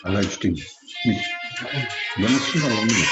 على اشتري ده نص ولا مية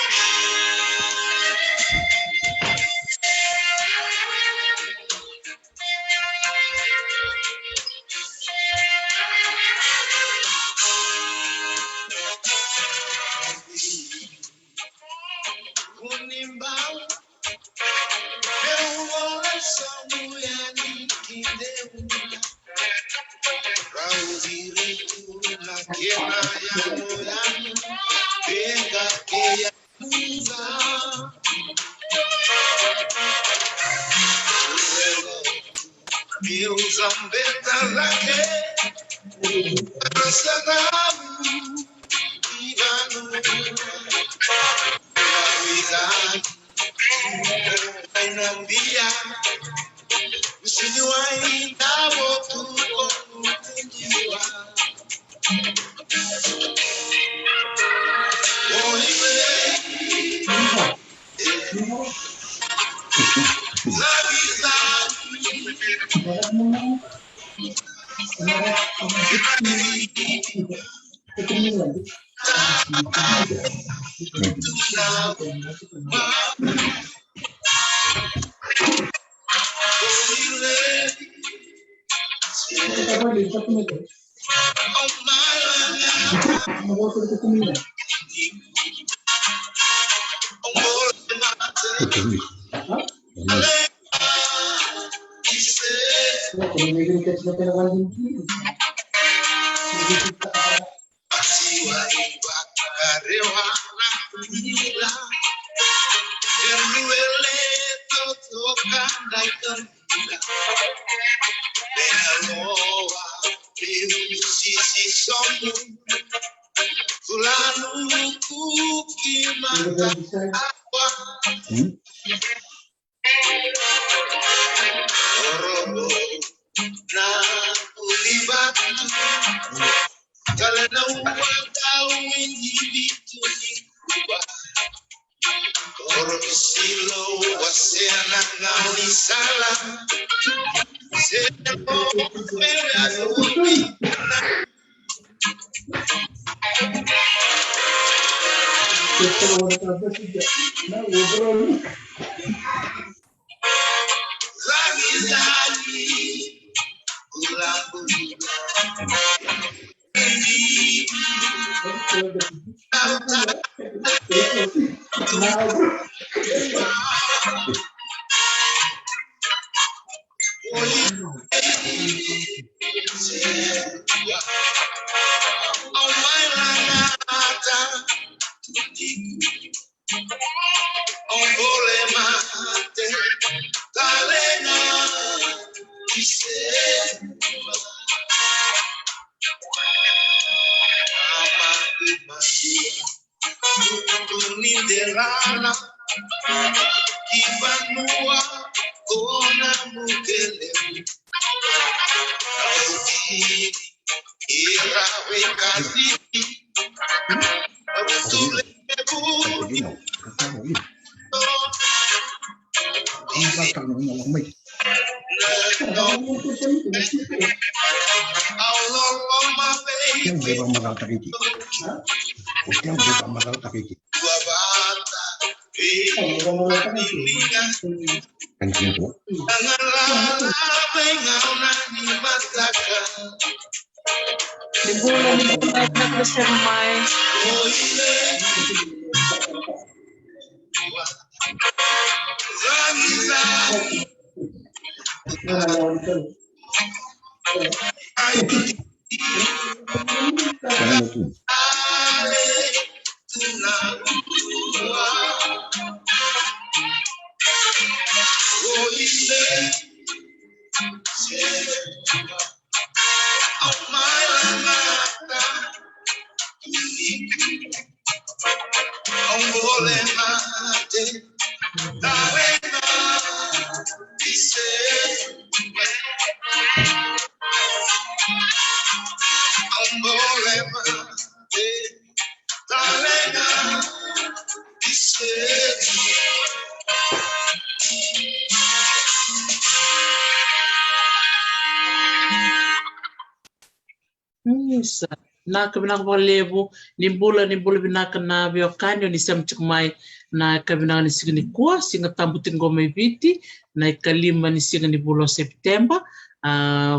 na kabinang lebu ni bula binaka na biokani ni sem mai na kabinang ni signi kuwa singa tambutin gome viti na ikalima ni singa ni bulo September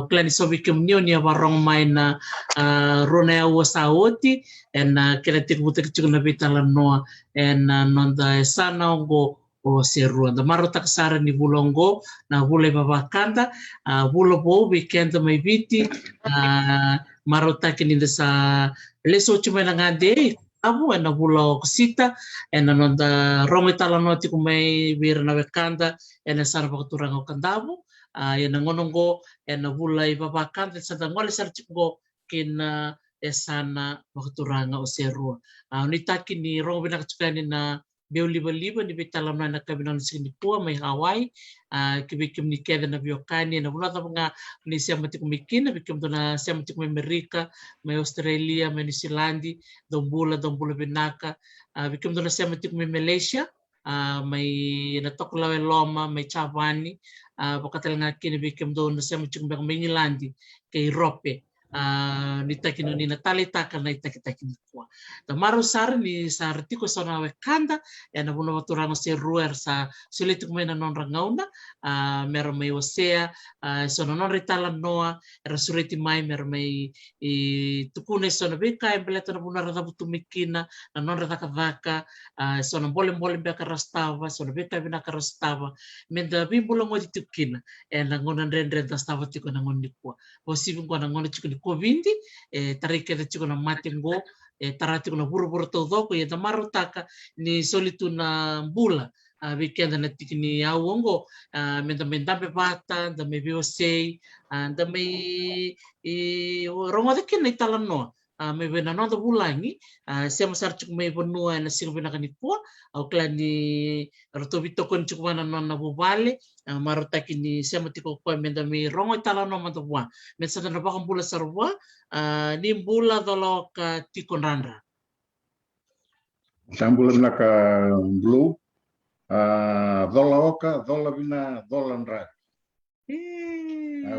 klani sobi kemnio ni awarong mai na rona ya wasaoti na kila tikbutik chukuna vitala noa na nonda sana ongo o seru anda maro taksara ni bulongo na bule babakanda bulo bo weekend mai viti maro takin sa leso chuma na ngade abu na bulo kusita na nonda rongo tala noti kumai bir na wekanda na sar bakuturang o kandabu na ngonongo na bulay babakanda sa ngole sar chipgo kin sana bakuturang o seru ni takin ni rongo binakachukani na beu liba-liba ni bitalam na kabinang sini pua may Hawaii kibikim ni keda na biokani na wala nga ni siya mati kumikin na bikim do na siya mati kumay Amerika may Australia may New Zealand dombula binaka bikim do na siya mati kumay Malaysia may natoklaw Loma may Chavani pagkatal nga kinibikim do na siya mati kumay Manilandi kay Europe nitakino ni Natali taka na itakitaki ni kwa. Tamaro sar ni sartiko sa na wekanda na buno maturano si ruer sa sulit kumena non rangauna mer may osea so non ritalan noa rasuriti mai mer may tukune so na beka embeleto na buno rada butumikina na non rada kavaka so na bolem beka rastava so na beka bina rastava menda bimbulo ngodi tukina na ngonan rendre rastava tiko na ngoni kwa posibin ko na ngoni tiko Covid tarike da chiko na matingo tarati ko na buru todo ko yeta marutaka ni solitu na bula weekend na tikini awongo menda pe bata da me biosei da me rongo de kin italano me bena no da bulangi se masar chuk me bonua na singo bena kanipua au klani rotobito kon chuk mana no na bubale marutaki ni se matiko ko menda me rongo italano matwa me sa na bakang bula sarwa ni bula dolo ka tikonrandra Sambula na ka blue dola oka dola bina dola ndra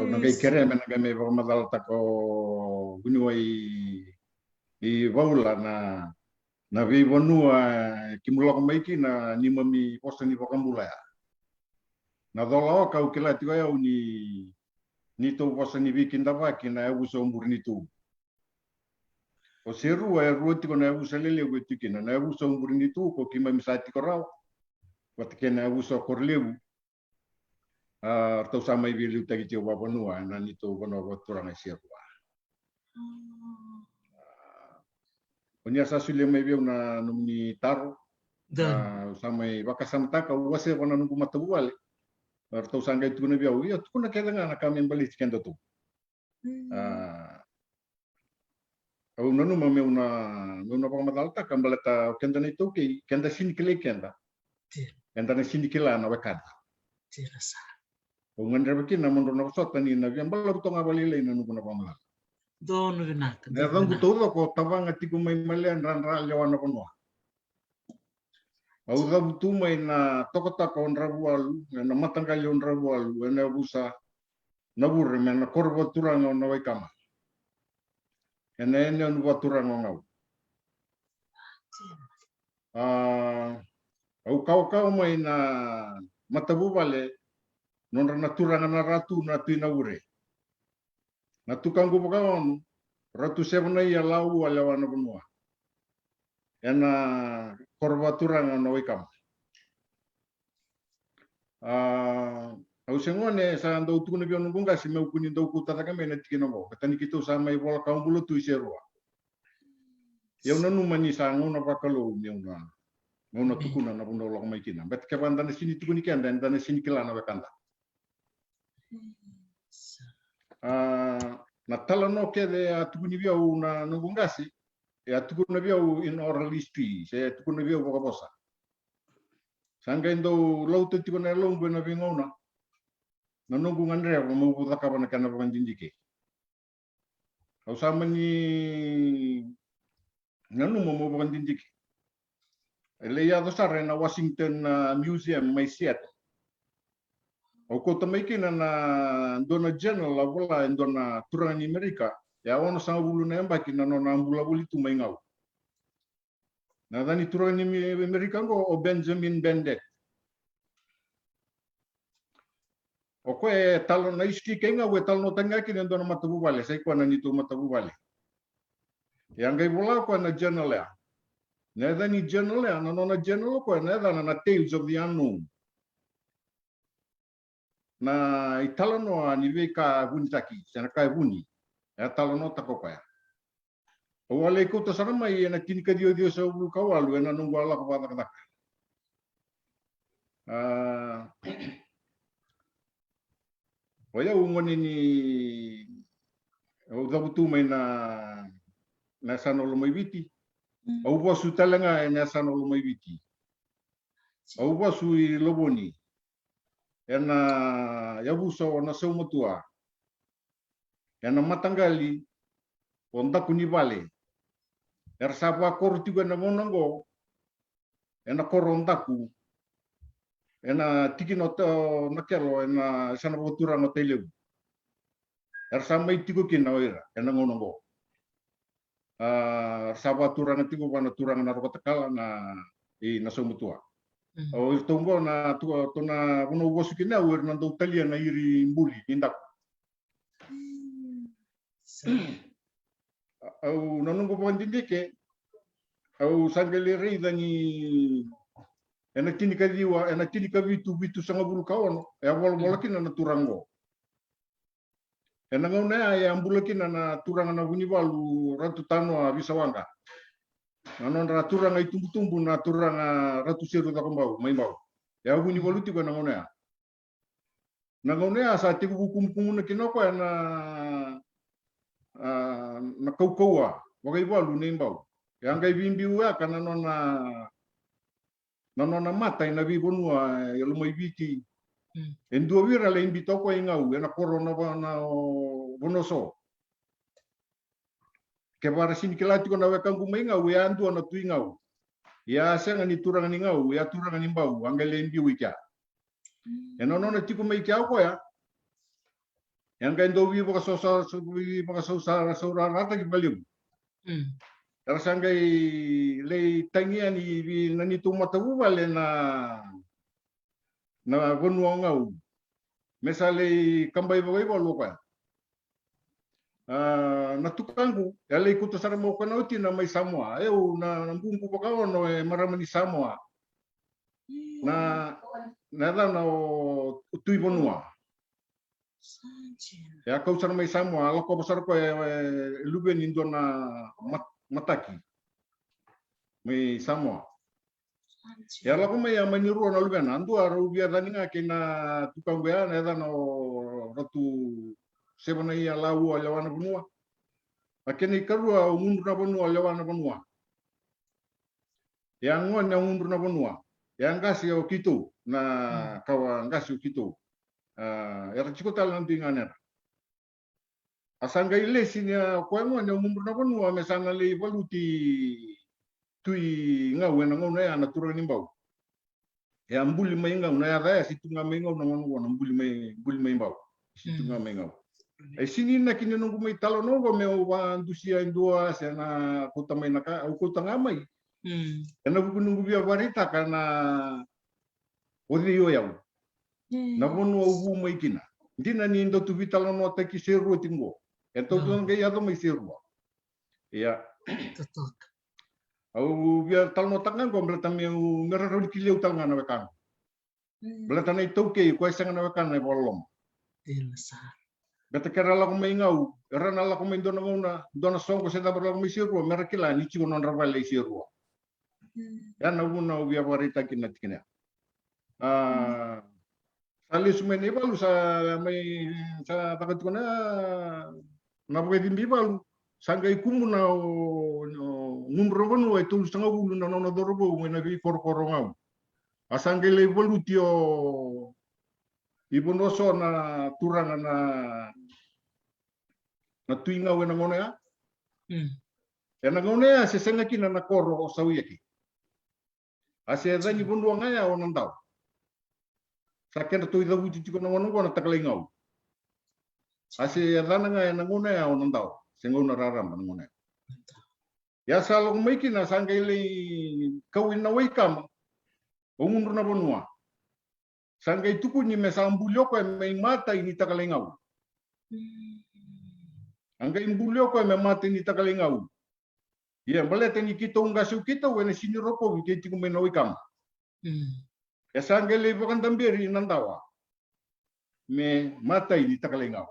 no kai kere mena ga me ba madal tako gunoi I vaula na vi vonua kimula ko mai na ni mami posta ni vakambula na dola oka o kila tiga ya ni to posta ni vikinda vaki na uso umburni tu o seru e ruoti ko na uso lele go tikina na uso umburni tu ko kima misati ko raw watke na uso korleu to sama i vilu tagi tio vaponua na ni to kono ko turanga seru Onya sa sule mai beu na numni taro samai wakasamtaka wase wana nungu matabuale arto sanga itu na biau ia tu na keda na kami bali kendo tu au nanu ma meuna pa madalta kambalata kenda na itu ke kenda sini kele kenda na sini kila na wakada tirasa ngandra baki na mondo na sota ni na biambala butonga balile na nungu na pamala Dono vinaka. Na vangu todo ko tavanga tiku mai malen ran lewana kono. Au da butu mai na tokota ko nrabualu na matanga le nrabualu na busa na burre me na korbo turanga na waikama. Ene on turanga ngau. Au kau mai na matabu vale non na turanga na ratu na tuina ure. Na tukang bukang ratu sebna ia lau alawana benua. Ena korbaturang na wikam. Au sengone sa ando tu na bion bunga si meu kunin do ku tata kame na tikino mo. Katani kito sa mai bola kaum bulu tu serua. Eu na numani sa ngona pakalo meuna. Meuna tukuna na bundo lo mai kina. Bet ke banda na sini tukuni kenda na sini kila na wakanda. Na tala no ke de atukuni biau na nungungasi e atukuna biau in oral history se atukuna biau boka bosa sanga indo lauto tikuna longo na bingona na nungungan re mo buta ka bana kana ban jindike au samani nanu mo ban jindike ele ya do sare na Washington Museum mai Seattle o ko tamai kina na dona general la bola dona turang ni Amerika Ya ono sanga bulu nemba kina no nambula buli tu mai ngau. Na dani turani mi Amerika ngo o Benjamin Bendek. O koe talo na iski kenga we talo no tanga kina ndo na matabu vale sai kwa na nito matabu vale. Yang gai bola ko na journal ya. Na dani journal ya na no na journal ko na dana na Tales of the Unknown. Na italo no ni ve ka vuni taki, sana ka vuni. Ya talo no tako pa. O wale ko to sana mai na kini ka dio sa ulu ka walu na nunggu ala ko bata kata. O ya umoni ni o dabutu mai na sana lo mai viti. O bosu talanga na sana lo mai viti. O bosu I loboni. Ena yabuso na seumatua. Ena matangali onda kuni vale. Er sapa koru tiga na ngonango. Ena korondaku. Ena tiki no nakelo ena sana botura no teleu. Er sama tigo kina oira ena ngonango. Sapa turanga tigo wana turanga na rokotakala na seumatua. O tongo na tona uno wosukina wer na do talia na iri mbuli indak. Au nanungo pandindike au sangale rei dani ena kini ka diwa ena kini ka vitu sanga bulu kawan e wal walakin na turango. Ena ngona ya ambulakin na turanga na buni walu ratu tano a bisawanga. Nanon raturanga itumbu-tumbu na turanga ratu seru ta kembau mai mau. Ya buni walu tiga na ngona. Na ngona sa tiku hukum na kinoko na kaukaua wagai walu nei mbau. Yang gai bimbiu ya kana nona mata ina vi bonua ya lumai viti. Endua vira le imbito ko ingau ena corona na bonoso. Ke para sini kelati ko na wekangu mai ngau ya andu na tu ingau. Ya senga ni turanga ni ngau ya turanga ni mbau angale imbiu ika. Ena nona tiku mai kia ko ya. Yang gai ndo vi boka sosa rata ki baliu. Rasangai le tangia ni nani tu matabu vale na bonua ngau. Mesale kambai bagai bolu ka. Na tukangu ya le kuto sara mo kana uti na mai Samoa. Eu na mbungu bakawa no e maramani Samoa. Na da o tui bonua. Ya kau sara mai Samoa la ko besar ko lube ni ndona mataki. Mai Samoa. Ya la ko mai maniru na lube na ndu aru bia daninga kena tukangu ya na da no ratu sebana ia lau a lewana bonua. Akene karua o mundu na bonua lewana bonua. Ya ngoa na mundu na bonua. Ya ngasi o kitu na kawa ngasi o kitu. Ya chiko tal nanti ngana. Asanga ile sinya ko ngoa na mundu na bonua mesana le valuti tui ngau na ngau na na turani mbau. Ya mbuli mai ngau na ya situ ngamai ngau na ngau na mbuli mai mbau. Situ ngamai ngau. Sini na kini nunggu mai talo nongo me wa antusia indua sena kota mai naka au kota ngamai. Ena buku nunggu bia warita kana odi yo yau. Na bonu au mai kina. Ndina ni ndo tu vitalo no ta ki seru tingo. Ento tu ngai ado mai seru. Ya. Au bia talo no tangan ko berta me meraro di kileu tanga na wekan. Berta na itoke ko sanga na wekan na bolom. Beta kera la ko mai ngau, era na la ko mai dona songo se da berla ko mai siru, merakila ni chigo non ravale siru. Ya na una ubia warita kina tikina. Sali sumene balu sa mai sa takat kona na bukai dimbi balu. Sanggai kumu na numro bonu ai tu sanga bulu na no dorobo mai na vi kor ngau. Asanggai le bolu tio ibonoso na turanga na tuinga wena ngone ya. Na ngone ya se senga kina na koro o sawi ki. Ase dani bondu ngaya o nandau. Saken to ida buti tiko na ngono na takalai ngau. Ase dana ngaya na ngone ya o nandau. sengona raram ngone ya salo maiki na sangai le kawin na waikam ungunur na bonua sangai tuku ni mesambulyo ko me mata ini takalengau angga imbulyo ko me mata ini takalengau ya balete ni kita ungasu kita wena sini roko ke tiku me na waikam ya sangai le bukan tambiri nandawa me mata ini takalengau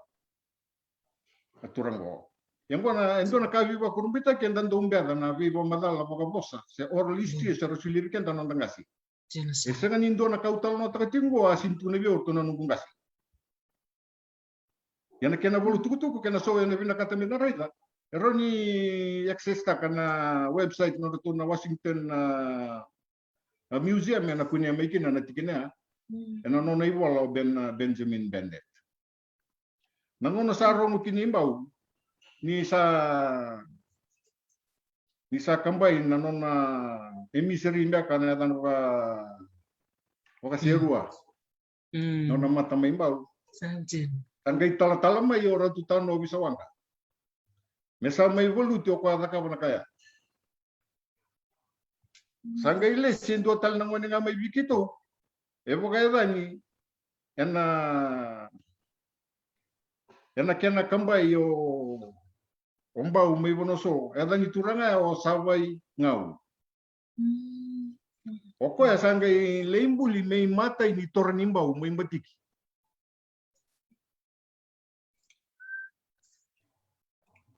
aturang ko yang kona endona kavi wa kurumbita ken dan domber na vivo madala boka bossa se orlisti se rosulir ken dan ndangasi e sengan indona kautal no takatingo asintu ne bior tona nungungasi yana kena bolu tuku kena so yana vina kata mina raida eroni access ta kana website no na Washington museum yana kunia maikina na tikina ena no na iwala Benjamin Bendit nangono sarong kinimbau ni sa kambai na nona emisari nda kana dan waka serua nona mata maimbau Sanjin tangai tala mai ora tu tano bisa wanga mesa mai volu tio kwa daka bana kaya sangai le sendo tal na ngone ngamai bikito e boka dani ena kena kambai yo ombau mai bonoso edani turanga o sawai ngau oko ya sangai leimbuli mai mata ini tornimbau mai batiki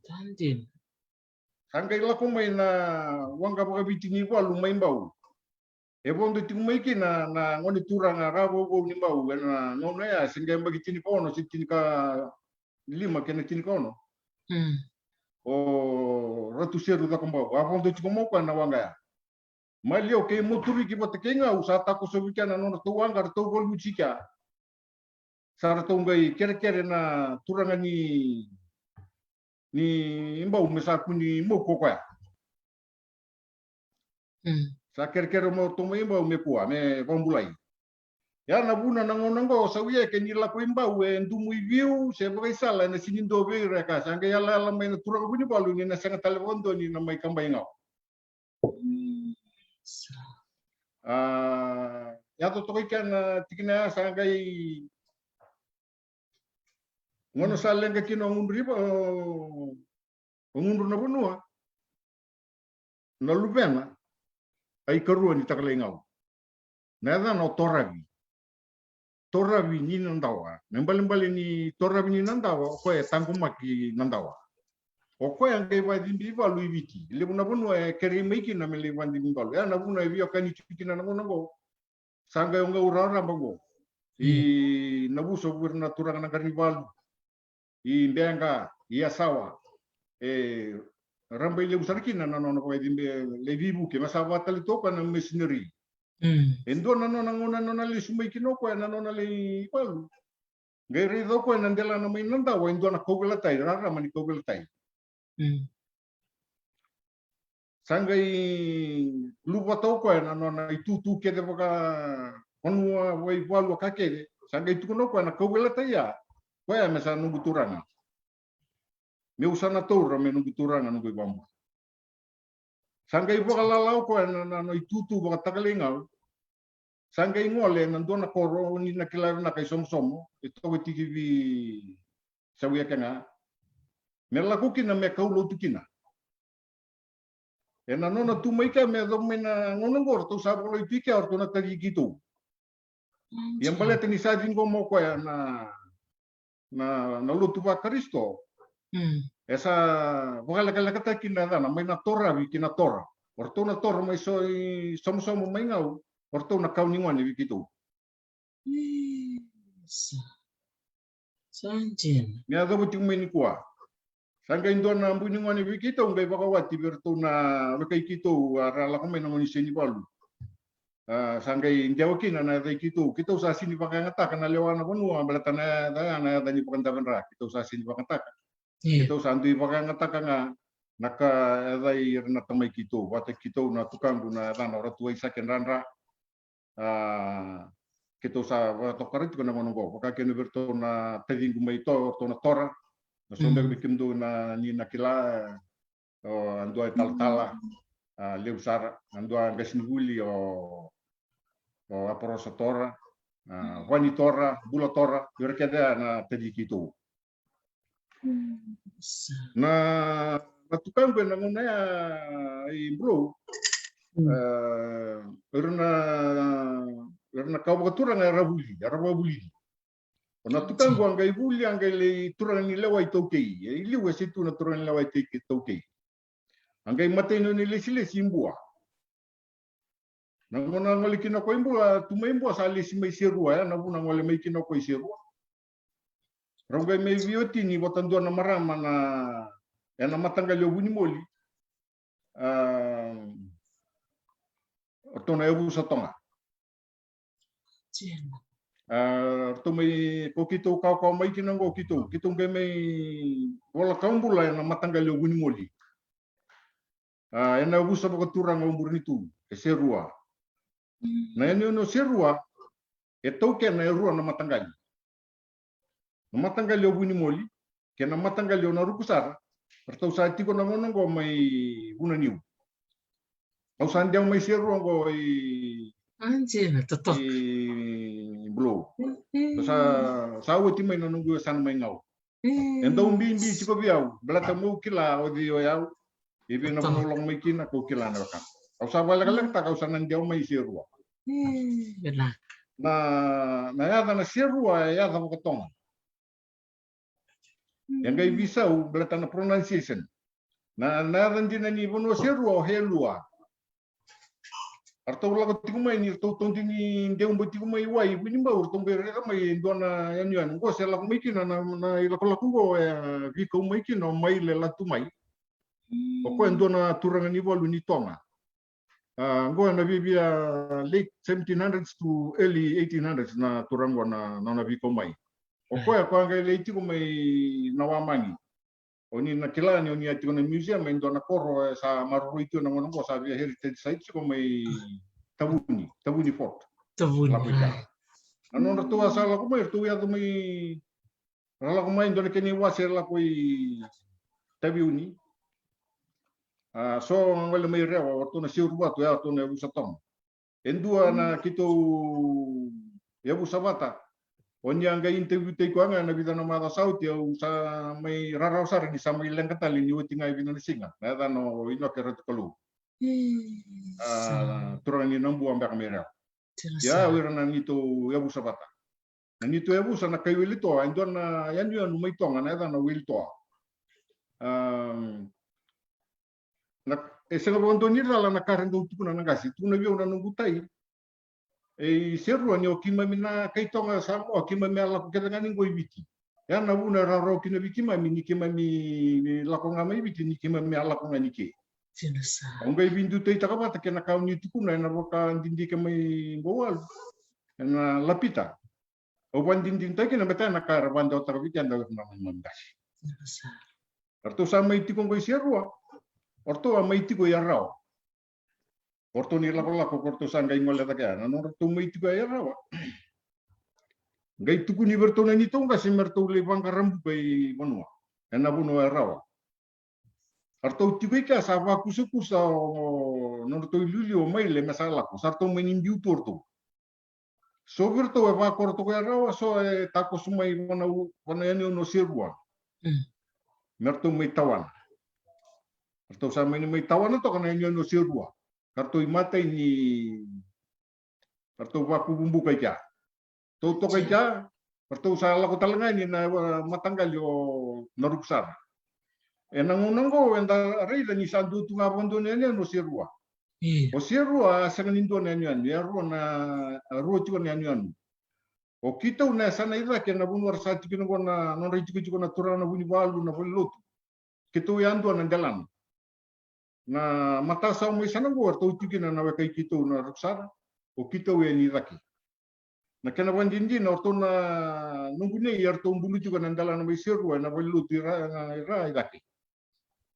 Sanjin sangai lako mai na wanga boka bitini ko lu mai mbau e bondo tu mai kina na ngoni turanga ga bo nimbau na ngona ya singai bagitini kono sitini ka lima kena tini kono o ratu seru da kombo avon de tikomo kwa na wanga ya malio ke muturi ki bota kenga usata ko so wikana no to wanga to gol luchika sar to ngai kere na turanga ni imba umesa kuni moko kwa sa kere mo to imba me kwa me bombulai ya na buna na ngonongo sawiye ke ni la ko imba we ndumu view se bokai sala na sinindo be reka sanga ya la mai na turanga buni balu ni na sanga telefondo ni na mai kambai ngau ya to kan tikina sangai ngono salenga kino ngundri ngundur na bunua na lubena ai karua ni takalengau na no toravi ni nandawa membali ni toravi ni nandawa ko e tangumaki nandawa o ko yang ke wa dimbi wa luiviti le buna bunua e keri meiki na mele wandi mbalu ya na buna e vio kani tikina na ngongo sanga nga urara bango I nabuso gurna turanga na karivalu I mbenga I asawa e rambai le usarkina na no ko dimbe le vibu ke masawa tali toka na machinery endo na no ngona no le sumai kinoko na no le palu ngeri do ko na ndela na mai nanda wa endo na kogela tai rara mani kogela tai sangai lupa to ko na no na itu ke de boka onua wai palu ka ke sangai tu no ko na kogela tai ya ko ya mesa nungu turanga me usana toura me nungu turanga nungu bambu sangai boka lalau ko na no itu boka takalinga sangai ngole na dona koro ni na kilar na kay somsomo ito ko tigivi sawiya kana me lakuki na me kaulo tukina e na nona tu mai ka me do me na ngono ngor to sa bolo itike orto na tagi gitu yang bale tani sa jingo mo ko ya na lutu pa Kristo esa vogala kala kata kina na mai na tora vi kina tora orto na tora mai so somsomo mai ngau orto na kau ningon ni gitu. Sanjin. Ni ada buting meni kuah. Sangga indo na bu ningon ni gitu ngai bakawati berto na bekai gitu arala ko menong ni sini balu. Sangga india wakina na dai gitu. Kita usah sini pakai ngata kana lewana ponu ambalatana na dani pakai tabenra. Kita usah sini pakai ngata. Kita usah andui pakai ngata kana naka dai rena tamai gitu. Wate gitu na tukang na dana ratu isa kenranra. Kita usah tokarit ko na monongo pagka kino berto na teding gumay to na tora Nasonda bikin do na ni nakila andua tal-tala leu sara andua gasniguli o aporosa tora wani tora bula tora berkeda na tadi gitu na tukang gue nangona ya bro erna kau baturang arabuli na tukang gue anggai buli anggai le turang ni lewai tokei liu situ na turang lewai tokei anggai mateno ni le simbua nangona ngoli kino ko imbua tumai imbua sali simai sirua ya nabuna ngoli mai kino ko sirua rongai mai vioti ni botandu na marama na na matanga le buni moli ortona ebu satonga tomai ko kito kau mai kino ngo kito ngai mai wala kambula na matanga le buni moli ena ebu sa turang ngombur nitu serua na ene no serua toke na erua na matangali o buni moli ke na matangali o na rukusara pertau sa tiko na ngono go mai buna niu au sandiang mai serua go na toto blo sa woti mai na nunggu san mai ngau enda umbi siko biau belata mo kila o di o yau ibi na nolong mai kina ko kila na ka au sa bala kala ta kau sanan dia mai serua na ya na serua ya da mo tonga yang gai visau belata na pronunciation na randina ni bono serua helua arto la ko mai ni to tonti ni de un boti mai wai bini ba urto bere mai dona yan go se la mai kina na ila ko go vi ko mai kina mai le la tu mai ko dona turanga ni bolu ni tonga go na bibia late 1700s to early 1800s na turango na vi ko mai o ko ngai le ti ko mai na wamangi oni na kilani oni ati na museum en dona koro sa maru itu na ngono sa via heritage site ko mai tabuni fort la kuja anon tu asala ko mai tu ya tu mai rala ko mai dona keni wase la ko tabiuni so ngol mai rewa tu na siur tu ya tu na busatong endua na kito ya busabata Onya angga interview te ko anga na vida na mata sauti au sa mai rarau sar ni sa mai leng katali ni uti ngai vina singa na da no ino ke rat kalu turang ni nambu ambak mera ya wirana ni to ya busa bata na ni to ya busa na kai wilito andon na yan yu no mai tonga na da no wilito na esega bondo ni la na karendo tu na ngasi tu na bio na ngutai seru ni okima mina kaitonga samo okima mela ko kedanga ni ngoi biti ya na buna raro kina bikima mini kima mi lakonga mai biti ni kima mi ala ko ngani ke sinasa ongai bindu te takabata kena kau ni tukuna na roka dindi ke mai ngowal na lapita o wan dindi te kena beta na kara banda takabiti anda na mandas sinasa arto sa mai tiko ngoi seru orto mai tiko ya rao Porto ni lako porto sang gai ngole taka na no to mai tu ya rawa gai tuku ni berto na ni tonga si merto le bang karambu bai bonua ena bono rawa arto tu ka sa va kusuku sa no to lulio mai le masala ko sarto mai ni biu porto so berto va korto ya rawa so tako sumai bona yani no sirwa merto mai tawan arto sa mai tawan to kana yani no sirwa kartu imata ini kartu waku bumbu kaja to kaja kartu salah ko talanga ni na matanggal yo naruksar nangongo enda rei ni sandu tu ngabondo ne no sirua o sirua sanganindo ne nyan ya na ro tu ne nyan o kita una sana ira ke na bunwar sa tu ko na non rei tu ko na turana buni balu na bolut kitu yandu na jalan na mata sa mo sana go to tikina na kai kito na ruksara o kito we ni raki na kana wandindi na orto na nungune yar to mbulu juga na ndala na mai seru na bolu tira ra raki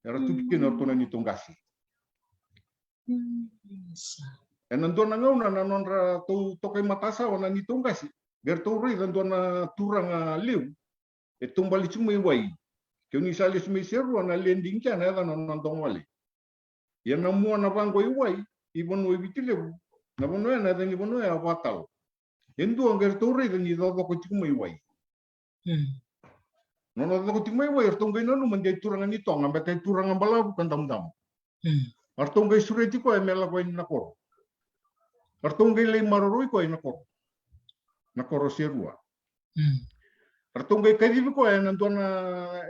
era tukina orto na ni tongasi en andona ngauna na nonra to kai mata sa na ni tongasi ber to ri andona turanga liu e tumbali chumai wai Kau ni salis mai serua na lending kia na dan nonton wale. Ya na mua na bango iwai, ibon wai bitile. Na bono na dan ibon wai awatal. Endo angger tore dan ni do ko tiku mai wai. Nono do ko tiku mai wai ertong gai nanu mandai turangan itu ngambe tai turangan bala bukan tam-tam. Artong gai sureti ko emela ko na kor. Artong gai lei maroroi ko na kor. Na kor serua. Artong gai kai ko na dona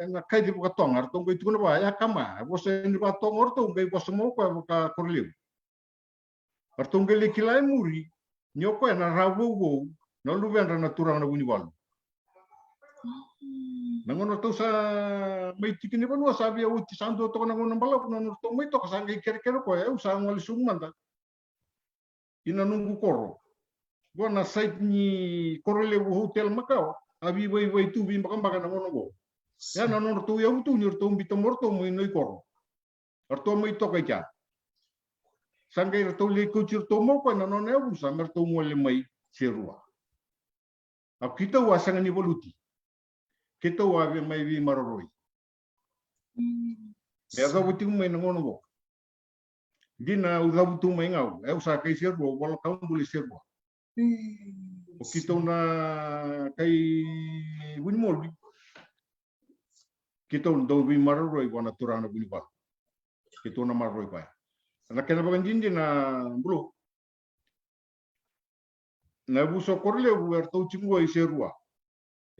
na kai di ko tong artong gai tukuna ba ya kama. Bo se ni ba tong artong gai bo mo ko ka korliu. Artong gai le kilai muri. Nyoko na rawo na luven na turang na buni walu. Nangono to sa may tikini pa no sabi au ti sando to na ngono balap no to may to kasangay kere-kere ko usang wali sumanda. Ina nunggu koro. Gua na site ni korole hotel Macau. Abi wai tu bi makamba na ngono go. Ya na no to ya tu ni to bi to morto mo inoi koro. Arto may to kay ka. Sangay to le ko to mo ko na no ne usa merto mo le mai serua. Ak kita wasang ni voluti. Kita wabi mai vi maroroi. Ya da buti mai ngono go. Dina uda butu mai ngau. Usa kai serua wala kaum buli serua. O kita na kai buni molbi. Kita do vi maroroi wana turana buni ba. Kita na maroroi pa. Na kena bagan jindi na bro. Na buso korle uerto chingoi serua.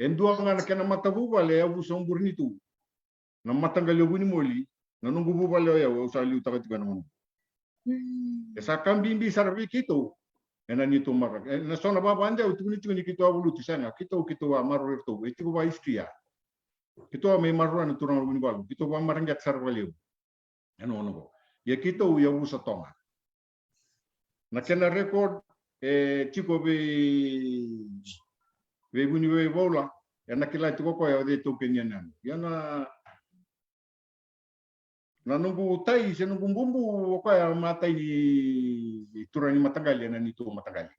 Endua ngana kena mata bubale ya buso burnitu. Na matanggalio buni moli. Na nunggu bubale ya usali utaka tiga namun. Esa kambimbi sarvi kito. Ena nito marak. Na sona baba anda utukuni tukuni kito abuluti sana. Kito wa maru erto. Itu wa istria. Kito mai maru na turang buni balu. Kito wa marangat sarvalio. Ano ono. Ya kito ya busa tonga. Na kena record chico be buni be bola ya na kila tiko ko ya de to kenyan ya na nunggu tai se nunggu bumbu ko ya matai di turani matagali na nito matagali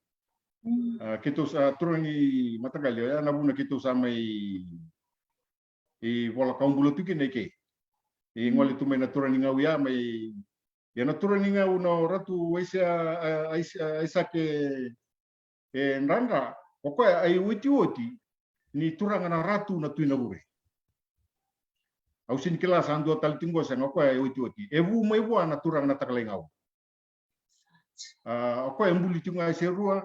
kito sa turani matagali ya na buna kito sa mai bola kaum bulu tuki neke ngoli tu mai na turani ngau ya mai ya na turani ngau no ratu aisa ke nranga Poko ai uti ni turanga na ratu na tuina bure. Au sin kila sando tal tinggo sa ngoko ai uti. Evu mai bua na turanga na takalengau. Ako ai mbuli tinga serua,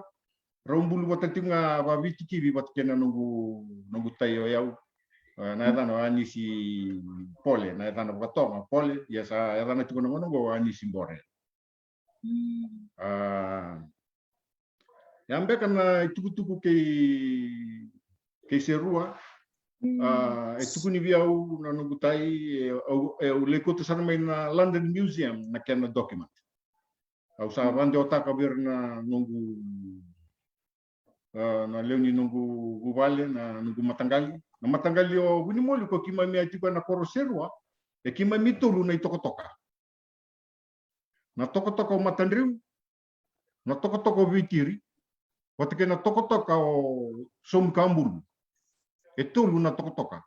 rombulu bota tinga ba vitiki bi bat kena nunggu tayo yau. Na dana ani si pole, na dana batonga pole, ya sa dana tinga nunggu ani simbore. Yambe kana tuku ke serua tuku ni viau na nugutai o leko to sana mai na London Museum na kena document au sa bande otaka bir na nungu na leuni nungu guvale na nungu matangali o buni moli ko kima mi atiba na koro serua kima mitulu na tokotoka na tokotoka matandriu na tokotoka vitiri Wata kena tokotoka o som kambulu. E tolu na tokotoka.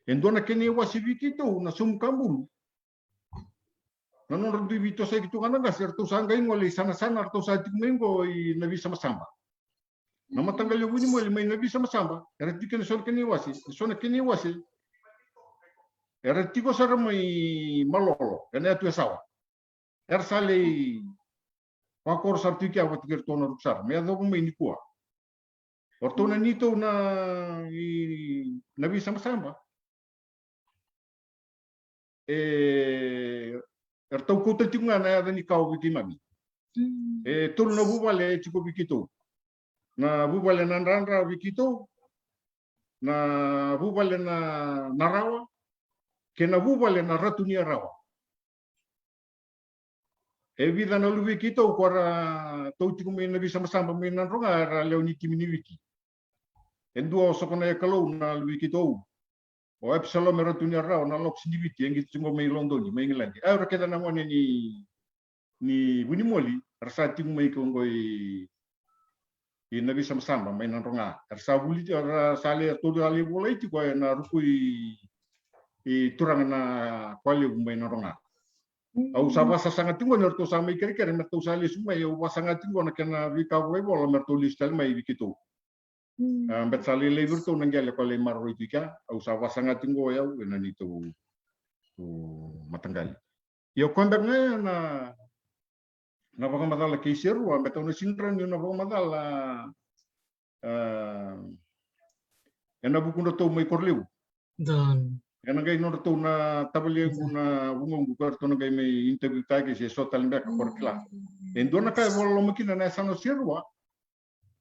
Endona kene wasi vikito na som kambulu. Nanon randu vito sa kitu kananga serto sanga ingole sana arto sa tikmengo i nabi sama-sama. Na matanggal yung mo may nabi sama-sama. Era tikene son kene wasi. Sona kene wasi. Era tiko sara may malolo. Kene atu asawa. Era sale Pakor sartiki awat gertona ruksar. Me ado may nikua. Ortona nito na nabi sama-sama. Ertau ko tinga na ada ni kau bikimami. Tul na bubale chiko bikito. Na bubale na nranra bikito. Na bubale na narawa. Kena bubale na ratunia rawa. Vida na luwi kita ukora tauti ko may nabi sama-sama may nanronga ra leoni kimini wiki. Endua so kana kalau na luwi kita o epsilon mero tunya ra na lok sindibiti yang gitu ngo may London may England. Ay ra keda na mo ni buni moli rasa tingu may ko ngoy nabi sama-sama may nanronga. Rasa buli ra sale todo ali bolai ti ko na rukui i turang na kuali umay na ronga. Au sa wasa sanga tingo nerto sa may kere merto sa lis umay au wasa nga tingo na kena vika wai bola merto listal mai vikito. Bet sali lever to nangyale ko le maro itika au sa wasa nga tingo ya na nito matanggal. Yo kondak na baka madala keiseru ambet na sindran yo na baka madala na bukundo to mai korleu. Dan. Karena gai no to na tabali na bungong bukar to na gai mai interview tagi se sotal mbek korkla. Endo na kai wala makina na sano serwa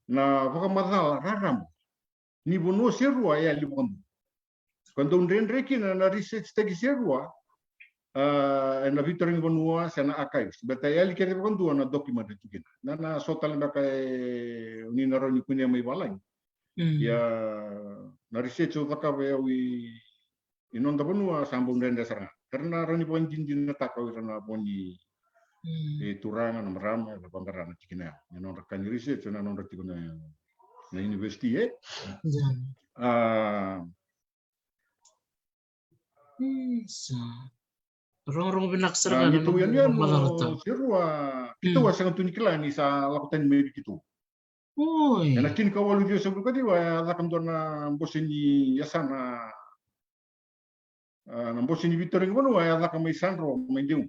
na baka madala raram. Ni bono serwa ya libam. Quando un renreki na research tagi serwa na vitoring bonua sana archives. Beta ya likere bondu na document itu na sotal mbek ni naroni kunya mai balai. Ya na research ka ba wi inon da bonua sambung renda saranga karena rani pon jinjin na takaw na boni turangan na marama na bangarana tikina inon kan research na non ratiko na university Rong binaksar itu yan sirwa kita wasang tunikla ni sa lakutan medik itu na kin kawalu dia sebelum kadi wa lakam dona bosini yasana nambosin Victor ng bono ay ala kamay Sandro maindium.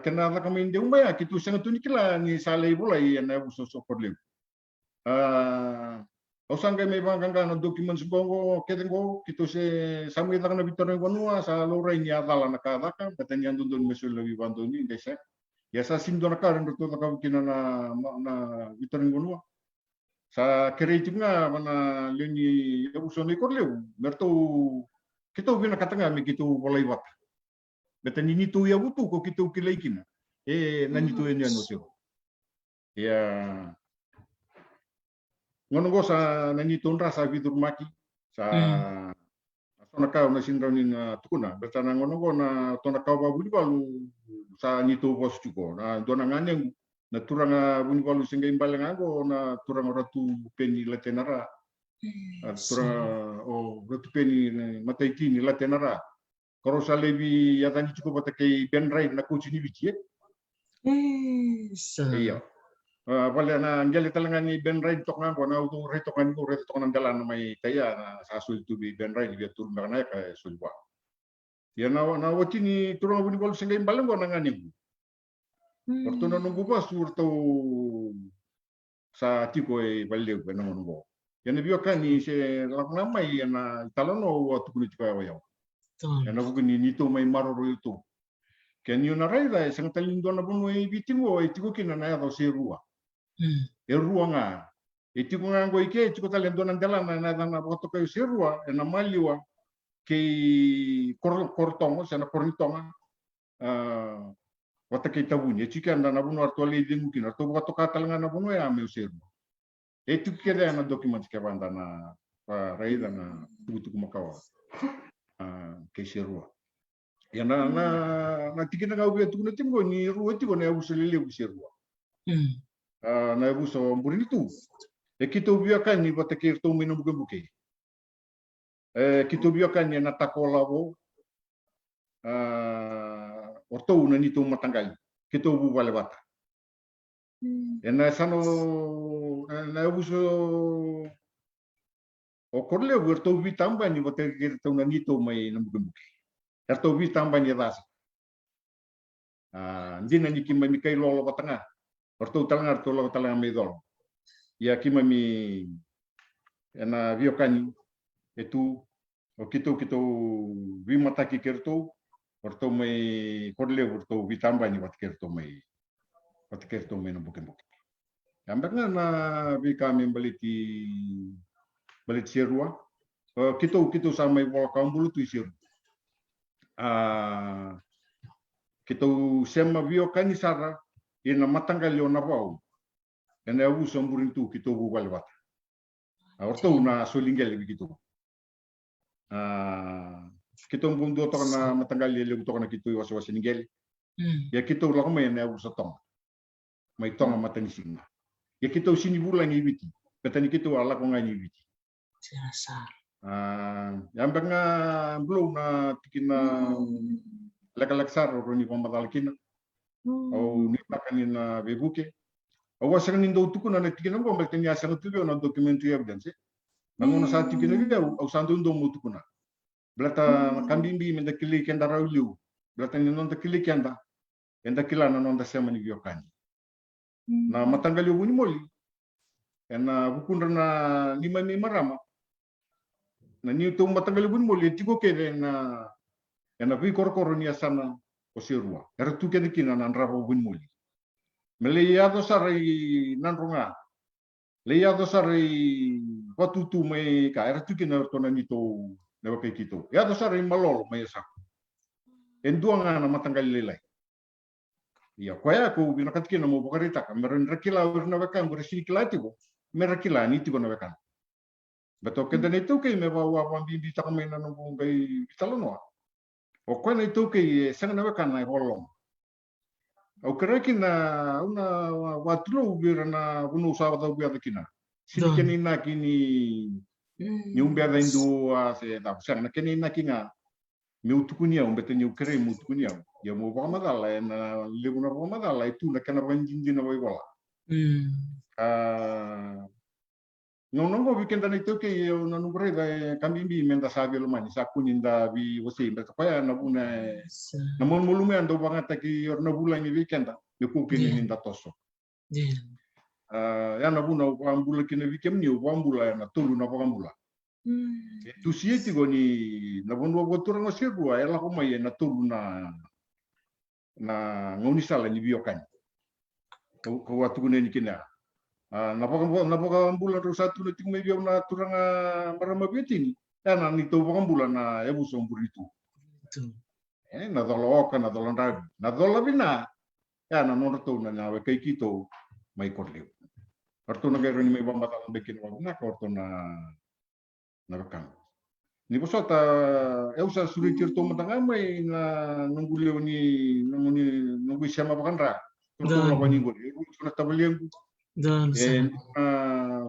Kena ala kamay indium ba ya kitu sangat tunikila ni salay bulay na uso sokorlim. Osang kay may bangga na documents bongo ketengo kitu se samay lang na Victor ng bono sa loray ni adala nakadaka katanyan dun mesul lawi bando ni desa. Ya sa sindo na karon to ka kina na Victor ng bono. Sa kreatif nga mana lini uso ni korlew merto kita ubina katanga mi kita boleh wat. Beta ni tu ya butu ko kita ukilaikin. Nani tu nya no sio. Ya. Ngono go sa nani tu rasa vidur maki sa sona ka na sindranin tukuna. Beta na ngono go na tona ka ba buli balu sa ni tu bos cuko. Na dona ngane na turanga buni balu singa imbalang ago na turanga ratu peni latenara. Ratu peni mataiki ni latenara. Kalau sa lebi ya tani cukup pakai Ben Rai na coach ni bici. Iya. Wala na anjali talangan ni Ben Rai tok na na auto retokan dalan may kaya na sasul tu bi Ben Rai dia turun na kay sulwa. Ya na wati ni turun buni bol singa imbalang go na ngani. Waktu na nunggu ba surto sa tiko e balle ko na nunggu. Yan biyo kan ni se lakna mai na talano wa tukuni tiko yaw. Yan ako ni nito may maroro ito. Ken yun na rai dai sang talindo na buno e bitimo e tiko kina na yaw se ruwa. E ruwa nga. E tiko nga go ike tiko talindo ng dalan na na boto kayo se ruwa e na maliwa kay kortong sa na kornitong wata kay tabunya chika na buno arto le dingu kina to wato katalanga na buno ya me se ruwa. Itu kira na document ka banda na raida na tutu kumakawa kay serua. Ya na tikina ga ubi tu na timgo ni ruwa tiko na uso lele ubi serua. Na uso mburi tu. E kito ubi kan ni bata kir to minum buke. Kito ubi kan ni na takola bo. Orto na nito matanggal. Kito ubu wale bata. Na sano na uso o korle werto vi tamba ni bote gerto na nito may namugambuki. Erto vi tamba ni das. Hindi na ni kimay mi kay lolo batanga. Orto talanga orto lolo talanga may dol. Ya kimay mi na viokani etu o kito vi mataki kerto orto may korle orto vi tamba ni bote kerto may namugambuki. Ambak na bi kami balit serua. Kita samay wala kambulu tu siru. Kita sema bio kani sara ina matanggal yo na bau. Ena uso mburin tu kita buwal wat. Orto na solingel begitu. Kita mbundo to na matanggal yo to na kita was ningel. Ya kita ulah may na uso tong. May tong matanising na. Ya kita sini bulan ibiti. Petani kita ala ko nga ibiti. Sirasar. Yang benga belum na tikina lek sar ro ni pamatal kina au ni takani na bebuke au wasan ni ndo tukuna na tikina bo mbek tanya sang tu na documentary evidence nangono sa tikina bi au sandu ndo mo tukuna blata kambimbi menda kili kenda rawliu blata ni non kili kenda kila na non da sema ni biokani na matangali wuni moli na bukundra na lima ni marama na ni to matangali wuni moli tiko ke na vi korkoro ni asana o sirua era tu ke kina na rabo wuni moli mele ya do sarai nanronga le ya do sarai watutu mai ka era tu ke na to na ni to ne wa kito ya do sarai malolo mai sa enduanga na matangali lelai ya kwaya ko bina katkina mo bokarita kameran rakila urna wakan bursi kilatigo merakila ni tigo na wakan beto kenda ne to ke me wa bimbi ta kamena no ngai bitalono o kwena to ke sang na wakan na holong o kerakina una watro birana unu sawa ta biya kina sinikeni na kini ni umbia da indu se da sang na keni na kinga mi utukunia umbete ni ukere mi utukunia ya mo ba madala na lebuna ba madala itu na kana banjinji na wai wala no go weekend na itu ke na nungre da kambimbi menda sabi lo mani sakuninda bi wasi meta pa na buna na mon mulume ando bangata ki na bulan ni weekend ni ku kini ninda toso ya na buna ambula kini weekend ni ambula na tulu na ambula tu sieti goni na bono botura no sirua ela ko mai na tulu na ngoni sala ni biokan ko watu ni kina na poka bulan ro satu na ting mai bio na turanga marama betini na ni to poka bulan na ebu somburitu na dolo ka na dolo ndabi na dolo bina na no to na na kai kito mai korleu orto na gero ni mai bamba ta bekin wa na korto na bekam ni posota eusa suri tirto matanga mai na nunguleo ni nungu siama bakandra to la bani gori na tabaliengu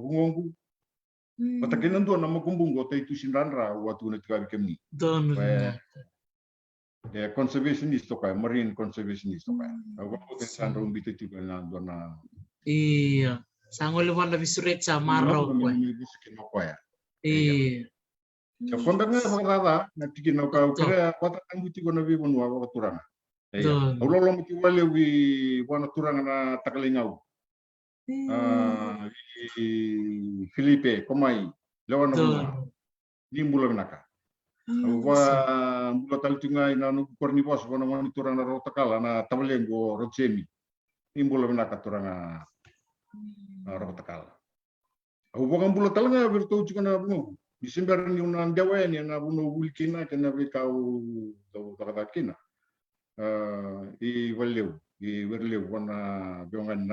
hungongu matakenan do na makumbungo tai tu sinranra watu na tiga kemni conservationist to marine conservationist to wa ko sandro mbite tiga na do na iya sangole wala bisuret sa maro ko ya konda nga bakada na tiki na ka kare kwata tanguti ko na bi bonwa wa turanga lo mti wale wi wana turanga na takalingau Filipe komai lewana bunga nimbula naka wa mbula taltunga ina no korni bos wana wana turanga ro takala na tabalengo rotsemi nimbula naka turanga ro takala wa mbula talanga virtu chukana bunga Disember ni unan Jawa ni na buno bulkina kena bekau to takakina i werleu wana biongan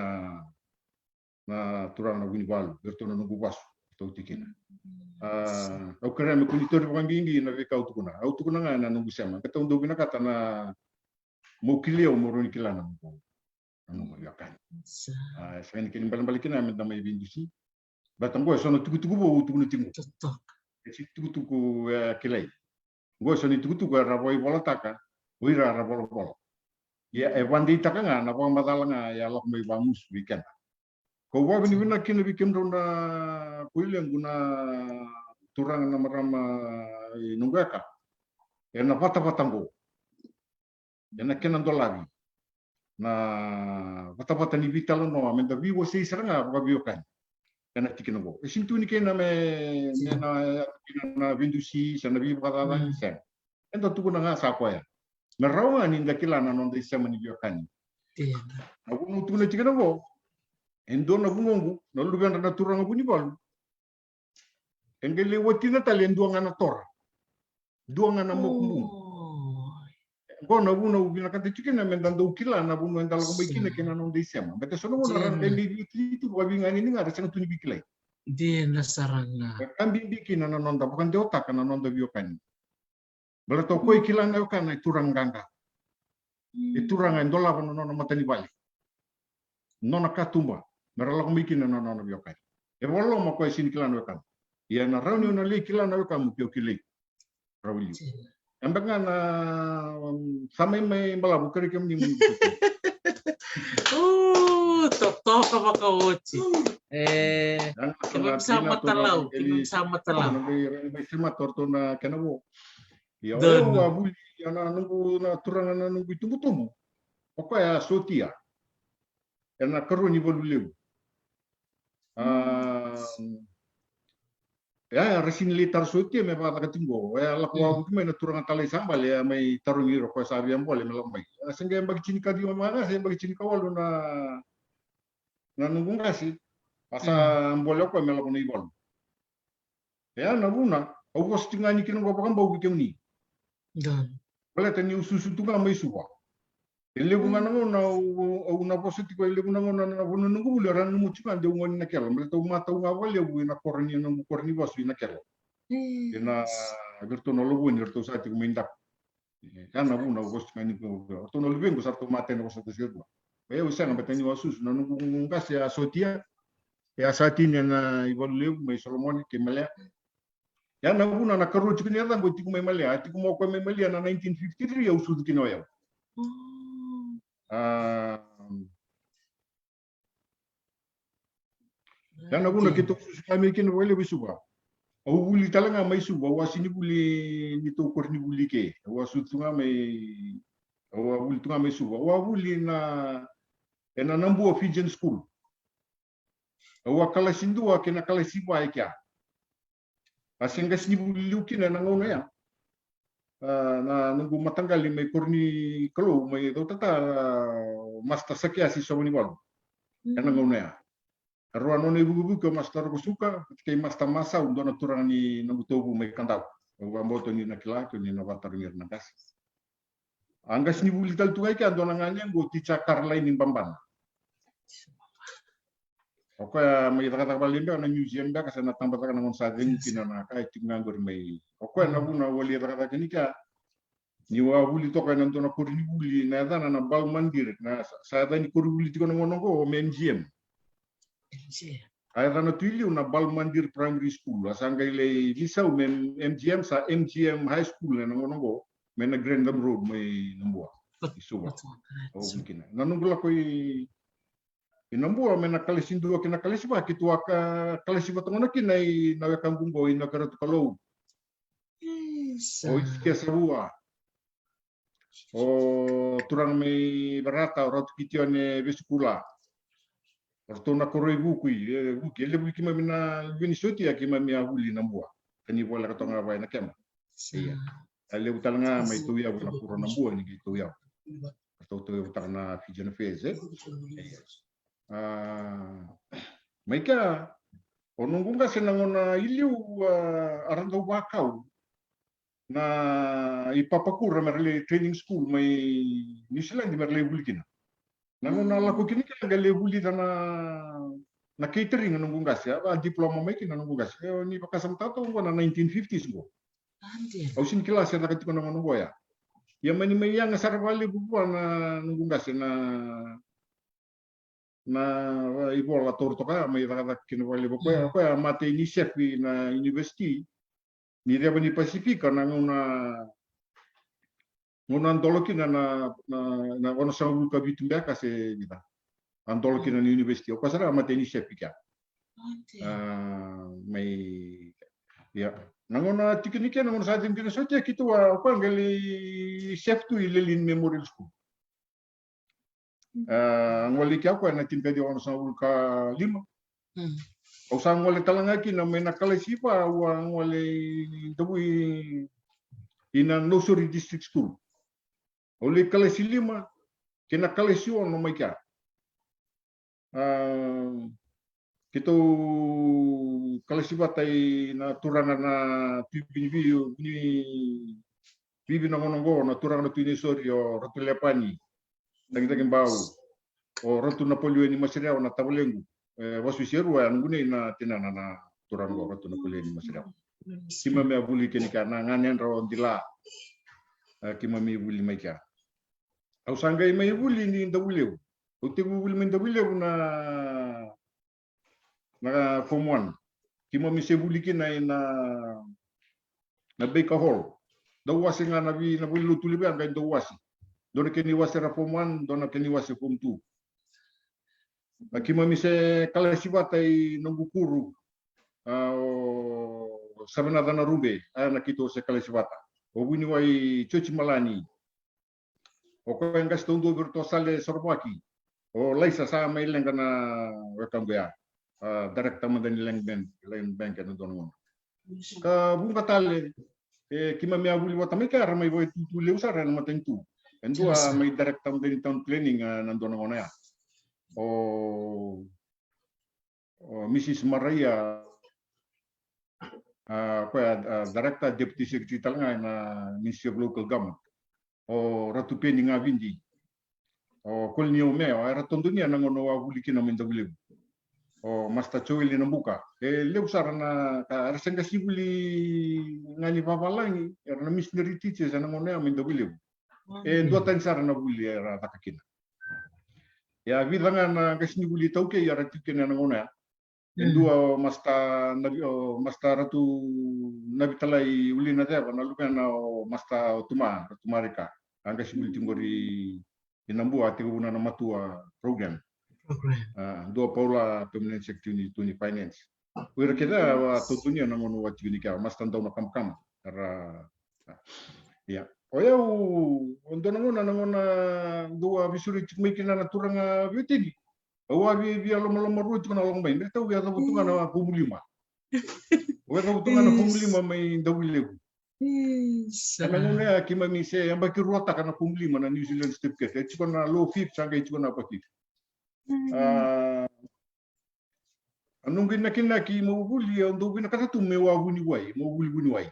na turang na winwal berto na nungguwas to tikina au kera me kunitor pambingi na bekau tukuna au tukuna nga na nunggu sama ketong do bina kata na mokilio moroni kilana mo anu yakan sen kin balikina me damai bindusi batang go sono tuku bo tukuna timu tuku kilai go soni tuku raboi bola taka wira rabolo bolo ya wandi taka nga na pa madala nga ya lok mai bangus weekend ko wa bini bina kina bikim ronda kuileng guna turang na marama nungaka ya na pata-patango ya na kenan dolari na pata-pata ni vitalo no amenda vivo sei seranga ba biokan kana tikino go sintu ni kena me na vindusi sana vi bakada ni sen endo tu kuna nga sa kwa ya na rawa ni ndakila na non disa mani biokani aku nutu na tikino go endo na bungongu na lugan na turanga buni bal engele watina talen duanga na tor duanga na mokumbu go na buno ubina kante tikina me dando kila na buno endal ko bikina kena non disa ma bete sono mo ran eli itu wa bingani ni ngara sang tuni bikilai dia nasaranga kambi bikina na non da bukan de otak na non da biokani belato koi kila na kana turang ganga turang endola no no matani bali nona katumba merala ko bikina na non biokani e wollo mo koi sin kila na kan Ia na rauni ona le kila na kamu pio kile. Rauli. Ambak nga na samay may malabu kari kami ni mundo. Totoo ka makawochi. Sama talaw, sama talaw. May sima torto na kenabo. Ia Dono. o abuli ana nunggu na turanga na nunggu tumu-tumu. Oka ya sotia. Ena karu ni boluleu. Ya resin litar sotia me pa katinggo. Ya la ko abu me na turanga kalai sambal ya mai tarungi ro ko sabi am bole melambai. Sengge bagi cini kadi mana se bagi cini kawal na nunggu ngasi. Asa ambole ko melako ni bol. Ya na buna. Au ko stingani kinu ko pakam bau kemni. Wala tani ususu tunga mai suwa. Ele bunga nango na una positif ele bunga nango na bunga nungu bule ran mu cuma de ungon na kelo. Mereka mata unga wale bu na korni na korni basu na kelo. Ena gerto no lobu ni gerto sa ti kumindak. Kana buna gos kani ko. To no lubengo sa to mate no sa to sirwa. E usa na betani wasus na nungu ngas ya sotia. Ya satin na ivoleu mai Solomon ke mele. Ya na buna na karu chikini ya ngo tiku mai mele. Tiku mo ko mai mele na 1953 ya usu kino ya. Dan aku nak kita kami kini boleh bersuka. Aku buli talanga mai suba, wasini buli ni to kor ni buli ke. Wasu tunga mai, aku buli tunga mai suba. Aku buli na nambu Fijian school. Aku kala sindu aku na kala siba ikia. Asenga sini buli luki na nangono ya. Na nunggu matanggali mai korni kalau mai do tata master sakia si somoni balu. Kana ngono ya. Ruan nona ibu-ibu ke master ko suka ke master masa untuk naturang ni nabutobu mai kandau. Wa mboto ni nakila ko ni nawatar ngir nakas. Anggas ni buli tal tuai kan dona nganya go tica Carline ni Bamban. Oke mai kata balimba na museum ba kasana tambah kan ngon sa ding kinana kai tingangor mai. Oke na buna wali kata kenika ni wa buli to kan dona ko ni buli na dana na bal mandir na sa dani ko buli tikono ngono go MGM. Aira na tuili una bal mandir primary school asanga ile visau men MGM sa MGM high school na ngono men na Grandam Road may nambua isuwa o mungkin nanungula ko inambua men na kalisindu kina kalisiba kitu aka kalisiba tongona kinai na kambung go ina karatu kalau o iske sabua o turang may barata o ratu kitione biskula Ortona koroi buku ele buki mamina Venezuela ya kima mia huli nambua kani bola katonga vai na kema iya ale utalanga mai tu ya na puro nambua ni gitu ya atau tu utana Fijian Affairs mai ka onungunga senangona iliu aranga wakau na ipapakura merle training school mai New Zealand merle bulkina Nangona laku kini kan gale buli na catering nunggu gas ya, diploma making nunggu gas. Ni pakasam tato na 1950s go. Ausin kelas ya nakati kono nunggu ya. Ya mani mai yang sarvali bubuan na nunggu gas na ibo la torto ka mai rada kino wali buku ya ko ya mate ni chef na university ni dia ni Pasifika nangona Ngono antologi na ono sa buka bitumba kase kita. Antologi na university. O kasara mateni chef pika. Mai ya. Nangona tiknik nangona sa timkina sote kitu wa ko ngali chef tu ilelin memorial school. Ngoli kya ko na timpe di ono sa buka 5. O sa ngoli talanga ki na mena kala sipa wa ngoli tubui ina Nosuri district school. Oleh kalesi 5 kena kalesi ono mai ka kita kalesi batai na turana na bibi na ngono na turana tu ini sorio ratu lepani daging bau o ratu Napoleon ni masira na tabulengu wasu seru ngune na tinana na turana ratu Napoleon ni masira kima me abuli kenika na nganen ro dila kima mi buli mai ka au sangai mai buli ni ndabuleu o te buli mai ndabuleu na form 1 kima mi se buliki na Baker Hall. Do wasi nga na bulu tulibe ang do wasi. Dona keni wasi ra form 1, dona keni wasi form 2. Kima mi se kalasiwata I nangukuru. Sabana dana rumbe ana kito se kalasiwata. O wini wai chochi malani. O ko engas tondo berto sale sormaki. O laisa sa mai lenga na wakambea. Director madani leng bank na dono. Ka bunga tale kima mi abuli wata mai kara mai voi tu leusara na matentu. Endua mai director madani town planning na dono ngona ya. O Mrs. Maria director deputy secretary nga na Ministry of Local Government. O Ratu Penny nga vindi. O kolnio me o ratondunia na ngono abuli kina mendabule. O Master Choili na buka. Leusara na rasenga sibuli ngani papalangi na missionary teachers na ngona mendabule. Dua tansara na buli era takakina. Ya vidanga na kasini buli tauke ya ratikena na ngona. Dua masta ratu nabitalai uli na deva na luka na masta tumarika. Anga sibuli tingori inambua tiguna na matua program. Dua Paula permanent secretary tuni finance. Wira kita wa tutunya na ngono wa tigini ka masta ndaw na kam para ya. Oya ondo na ngona dua bisuri tikmikina na turanga bitini. Awa via lama rutu na long bain. Tahu ya tahu tungan na pumulima. Wa tahu tungan na pumulima mai dawile. Ngone kima mi se amba ki rota kana pumulima na New Zealand certificate. Chiko na low fifth sanga chiko na pati. Anungin nakinaki mo buli ondo bina katatu me wa buni wai, mo buni wai.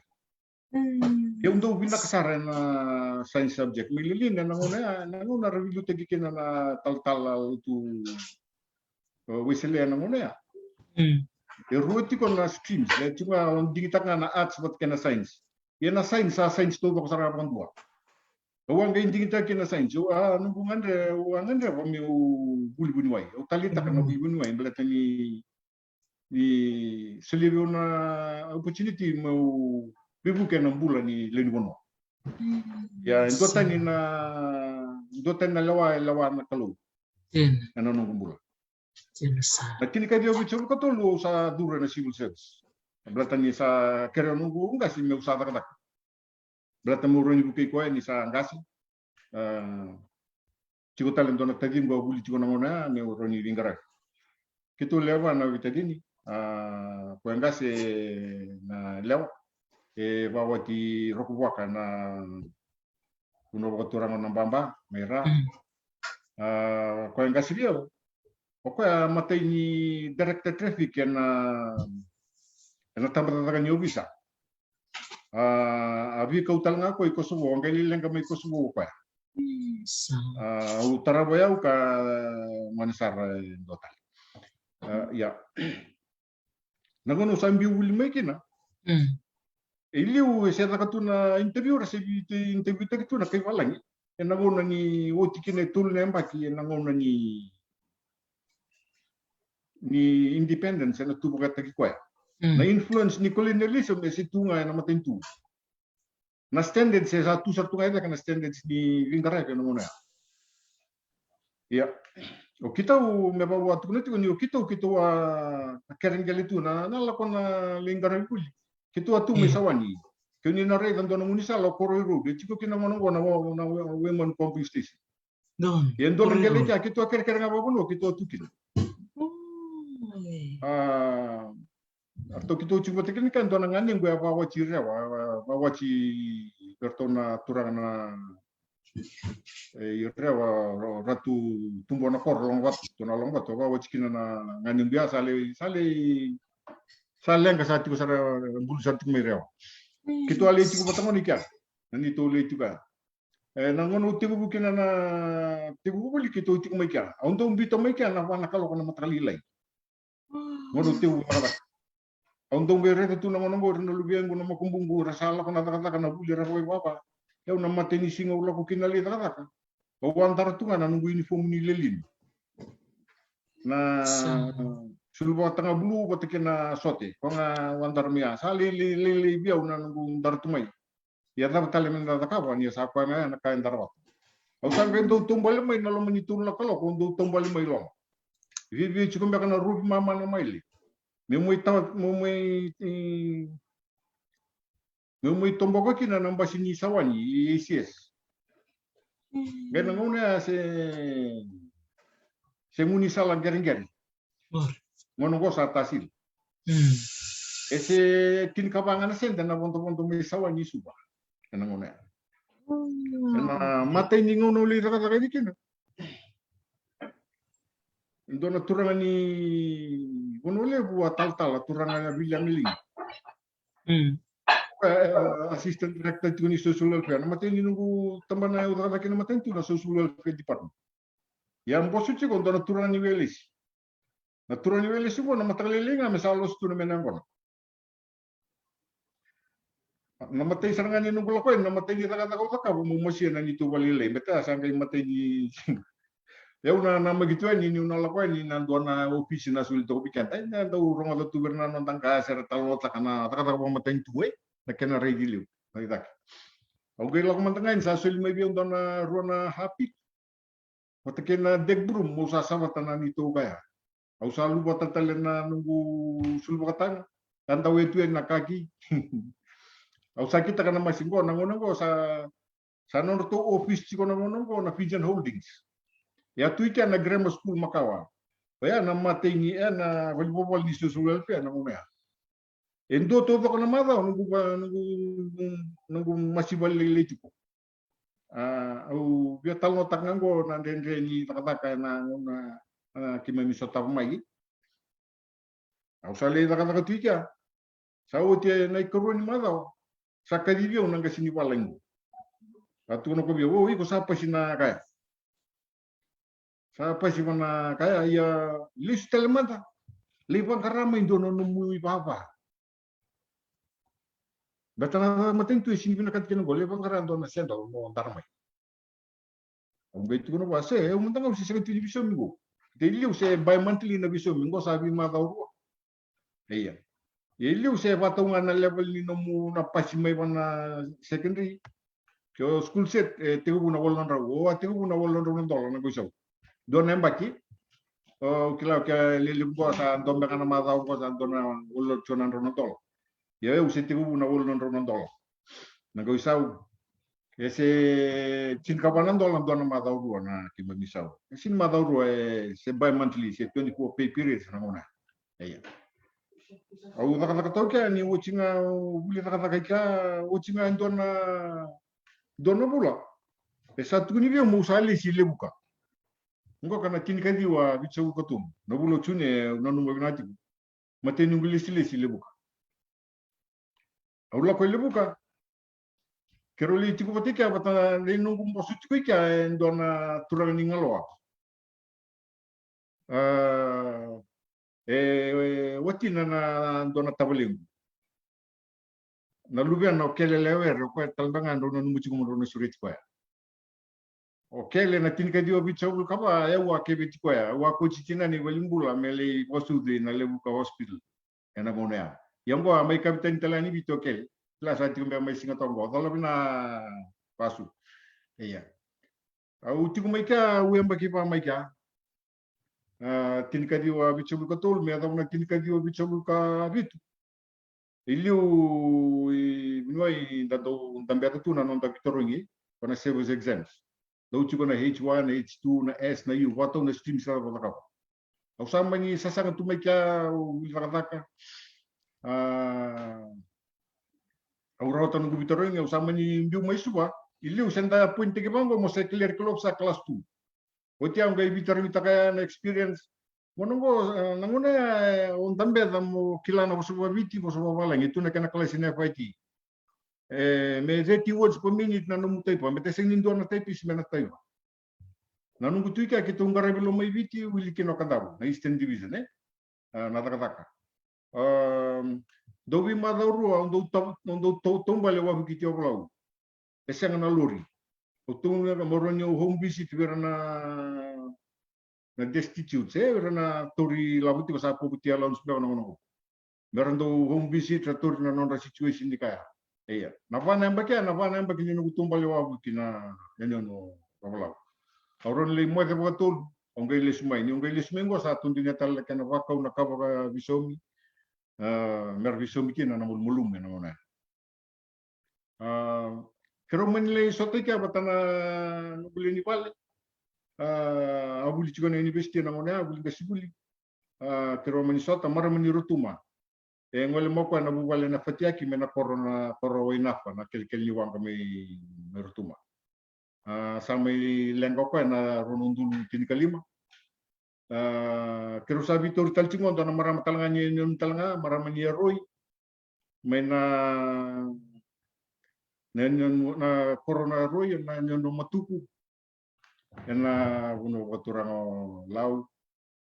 Ya ondo bina kasara na science subject mililin na ngona review tegikina na tal tu wisele na ngona ya. Ruti ko na streams, cuma digita na arts wat kena science. Ya na science to ko sara pang dua. Awang gain digita kena science. Nunggungan de kami buli wai. O talita kana buli wai belatani ni selivyo na opportunity mau bibu kena bulan ni lenwono. Ya dotan na lawa na kalau. Ano nung bulan. Kini ka dia bicara ko tolo sa dura na civil service. Belatan ni sa kera nunggu enggak sih mau usah tak. Belatan murun ibu kei koe ni sa enggak sih. Ciko talent na tadi gua buli ciko nangona me roni ringara. Kita lewa na vita dini. Ko enggak sih na lewa. Bawa di rokuwaka na kuno wakturang na bamba merah. Ko enggak sih dia. Pokoknya mata ini director traffic yang tambah-tambah nyo bisa. Abi kau talang ako ikosubo, ang kailan kami ikosubo pa. Utara bayaw ka manisar total. Ya. Nagono sa ambi uli may kina. Iliw sa nakatuna interview ra sa interview ta kituna kay walang. Nagono ni oti kina tul na mbaki nagono ni independence na tubo kata kikoy. Na influence ni colonialism si tunga na matentu. Na standard sa tunga ida kana standard ni lingara ka muna. Ya. O kita me bawa tu kuniti kunyo kita kering galitu na lakon na lingara kuli. Kita tu me sawani. Kuni na re kando na munisa lo koroiro. De chiko kina mono na women pumping station. Don. Yendo na galika kita kering apa pun kita tukin. Atau kita coba tekan kan tuan ngani gue bawa ciri bawa bertona turang na ratu tumbuh na kor longwat tuna longwat bawa cikina na ngani biasa sale yang kasati ko sara bulu satu mereo kita ali ciku batang ni kya nani to le juga nangon uti ko bukina na tibu buli kita uti ko mai kya untuk bito mai kya na kalau kana matalilay ngono tibu para Untuk beri itu nama nombor na lubian guna makumbunggu rasala kana kata kana buli ra koy papa. Yaw na mateni singa ulo ko kinali kata. Bawa antara tu kana nunggu uniform ni lelin. Na sulwa tanga bulu patikena sote konga wantar mia sali li bia una nung dar tumai ya ta tali men da kawan ya sa kwa na kain darwa au sang do tumbal mai na lo mani tur la kalo ko do tumbal mai lo vi chikum ba kana rup mama na mai li me muy tombo kina namba sini sawani yes gana ngona se muni sala gering ngono go sa tasil ese tin kabangan sen na bonto me sawani suba kana ngona na mate ni ngono li raka raka dikina indona turangani ngono le buat tal turangana bilang li assistant director tu ni social welfare na mate ni nunggu teman na udah kena mate tu na social welfare department yang bosu ci kon dona turani welis na turani welis bo na matalele nga mesalos tu na menangon na mate sarangani nunggu lakoy na mate ni taka taka mo mosia na ni tu balile meta sangay mate ni ya una nama gitu ni una lakoy ni na dona office na sul to bikan ay na do ronga tu berna nontan ka ser talo takana taka mate tu na kena regiliu naitak au gay lak mantangain sa sul may biong dona ruana happy patakena degbrum mo sasama tanan ito kaya au salu batatalen na nunggu sulbakatan tanda wetu na kaki au sakit kana masinggo nangonongo sa norto office chiko nangonongo na Fijian Holdings ya tu na grammar school makawa ya na matengi na volleyball ni social welfare na ngomea endo to kana mada nunggu masih balile chiko au dia tal notak nganggo na dendre ni takataka na kimami sota mai au sale takataka tuika sa uti na ikoroni mada sa kadivio nanga sini palengo atu no ko bio ko sa pasina kaya sa pasina kaya ya list telemata lipan karama indono numui baba batana maten tu sini bina kat kena gole pangaran dona sendo mo tarmai ang gaitu no base ang tanga usi sakit biso mingo deliu se by monthly na biso mingo sabi ma daw iya deliu se patungan na level ni no mu na pasimay na secondary ko school set tigo na wala na raw tigo na wala na dola na gusaw don embaki o kila ka lilim ko sa dombe kana ma daw ko sa dona wala chonan ro na dola ya usi tigo na wala na dola na gusaw ese chin kabanan dolan dona ma daw na kimamisaw sin ma daw se by monthly se 24 pay periods na mona iya au nakataka ni wachinga uli nakataka wachinga dona bula satu ni dia mau sali si lebuka ngo kana kini kadi wa bicho katum no bulo chune no nungo binati mate nungu si lebuka au la ko lebuka kero li tiku patika bata le nungu mbosu tiku ka dona turang ni ngaloa watina na dona tabalingu na lubian no kele lewer ko talbangan do no muchi ko no surit ko o kele na tin ka dio bicho kaba ya wa ke biti ko ya wa ko chitina ni walimbula mele posude na lebu ka hospital ena monea yambo mai kapten talani bito kele la sa timbe mai singa tongo dolo bina pasu iya au tiku mai ka wemba ki pa mai ka tin ka dio bicho ko tol me da na tin ka dio bicho ka bitu iliu noi dato também tu na non da vitoringi para ser os exams do tu na H1 H2 na S na U wato na stream sa ba ka au sama ni sasang tu mai ka wirakataka au rota no vitoringi au sama ni mbiu mai suba iliu senda point ke bango mo se clear club sa class 2 o ti ang ga vitoringi taka na experience monongo nanguna on tambe damo kilana boso viti boso balang itu na kana class in FIT me 30 words per minute na numu taipa me teseng nindo na taipis me na taipa na nungu tuika ki tunga rebelo mai viti wili kino kadaru na Eastern Division na taka dobi madauru ondo tombale wa bukiti oblau eseng na lori o tunga moronyo home visit vera na na destitute na tori labuti basa puputi alon sbe ono. Meron do home visit na tori na nonra situation di kaya. Iya. Na vana mbaki ni nugutumba le wabu kina no babalau. Auron le mo de batul ongai le sumai ni ongai le sumengo sa tundi na tal kana waka una kava visomi. Mer visomi kina na mulum na mona. Kero menilai sote kia batana nubuli ni pale. Abuli juga na university na mona abuli gasibuli. Kero menisota mara menirutuma. Ngole moko na bubale na fatiaki mena korona koro inafa na kel ni wanga me merutuma. Sama lengo ko na ronundul tini kalima. Kero sabi tori talcingon na marama talanganya nyon talanga marama ni roi. Mena na corona roi na nyono matuku na uno waturang lau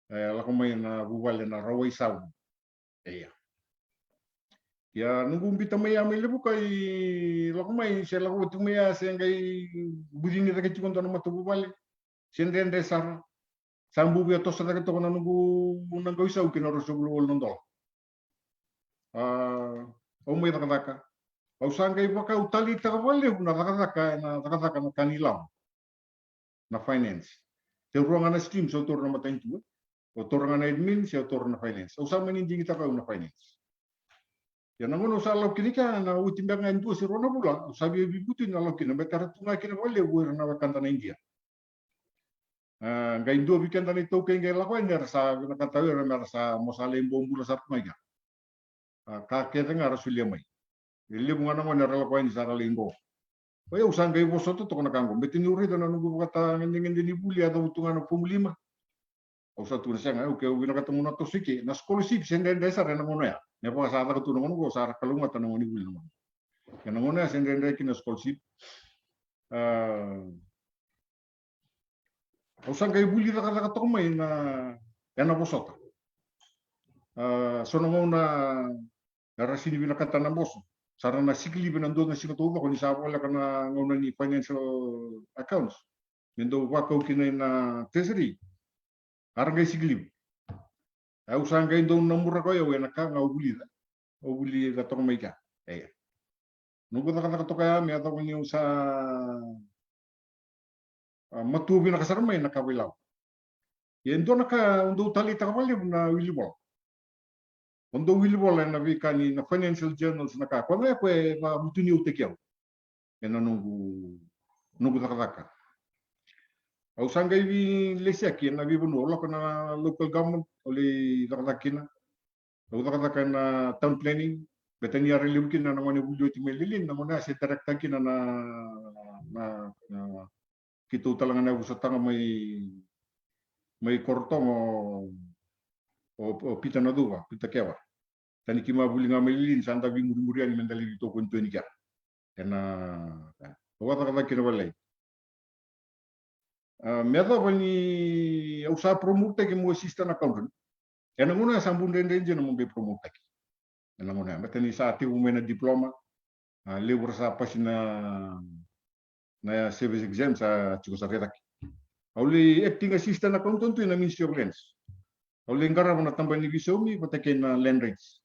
lako may na bubale na rawai sau ya nunggu bita maya may lebu kay lako may siya lako tumaya siya ngay budini ta kachikon to na matuku bubale siya ndende sar sambu biya to sa to na nunggu nanggaw isaw kinoroso bulol nondol may nakataka Ausanga ibaka utali takawale na takataka na kanilam na finance. Te ruangan na stream sa autor na matayin tuwa. Autor na admin sa autor na finance. Usama hindi kita ka na finance. Yan ang sa alaw kinika na utimbang nga ito si Rona Bula. Sabi bibutin na alaw kina. Betara tunga kinawale uwer na wakanta na India. Nga Indo bikanta na ito kaya nga lakwa. Nga sa nakatawi na sa mosalim bombula sa tumaga. Kakita nga rasulya may. Ili bunga na mo naralakuan sa Ralingo. Kaya usang kayo boso to na kango. Betinuri na nunggu kata nganding ni buli atau utungan na pumulima. Usa tu siya nga okay binakatamo na to siki na scholarship sende desa na mo na ya. Ne pa sa ta kutuno mo sa kalunga tanong ni buli naman. Kana mo na sende kina scholarship. Usang kayo buli na kata to may na yana boso. So mo na narasini binakata na boso. Sarana sikli binando na sinatuwa ko ni sa wala kana ngona ni financial accounts. Mendo wako kinay na treasury. Arangay sikli. Ay usang kay do namura ko yo na ka ngawuli da. Ngawuli ka to may ka. Nung ko to kaya mi ato ni sa matubi na kasarmay nakawilaw. Yendo naka undo tali takawali na wilibo. Ondo wilbol na vikani na financial journals na ka. Kung ako mutuni utekiyaw. Yan na nunggu takataka. Au sanggay vi lesyak yan na vibuno. Wala ko na local government. Uli takatakin na. Au takataka na town planning. Betanya relibukin na naman yung bulo iti may lilin. Na muna si direktakin na kito talaga na usatang may kortong o pita na duwa, pita kewa. Tani kima buli nga melilin sanda bi muri-murian mendali dito kunto ni ka. Kena wata kata kina walay. Meta bani usa promote ke mo assistant accountant. Kena muna sambun den na mo be promote ki. Kena muna meta ni sa ati umena diploma. Lewer sa pas na service exam sa chuko sa retak. Auli acting assistant accountant to na Ministry of Lands. Oleh ngara mo natambay ni Visomi patake na land rates.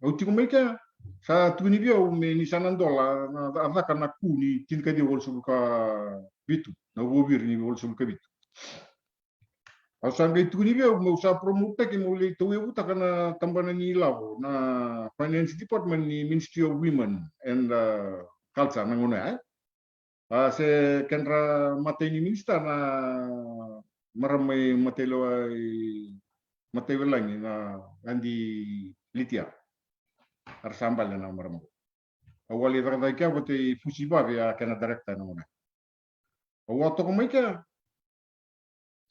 Uti ko may ka sa tuni bio me ni sanandola na ada kana kuni tin ka di wol ka bitu na wobir ni wol ka bitu. Asang kay tuni bio mo sa promote ke mo le tuwe uta kana tambana ni labo na finance department ni Ministry of Women and Culture na ngona se kendra matay ni minister na maramay matelo lang na andi litia arsambal na maramo awali takay kya bote fusiba ya kana director na muna awato ko may kya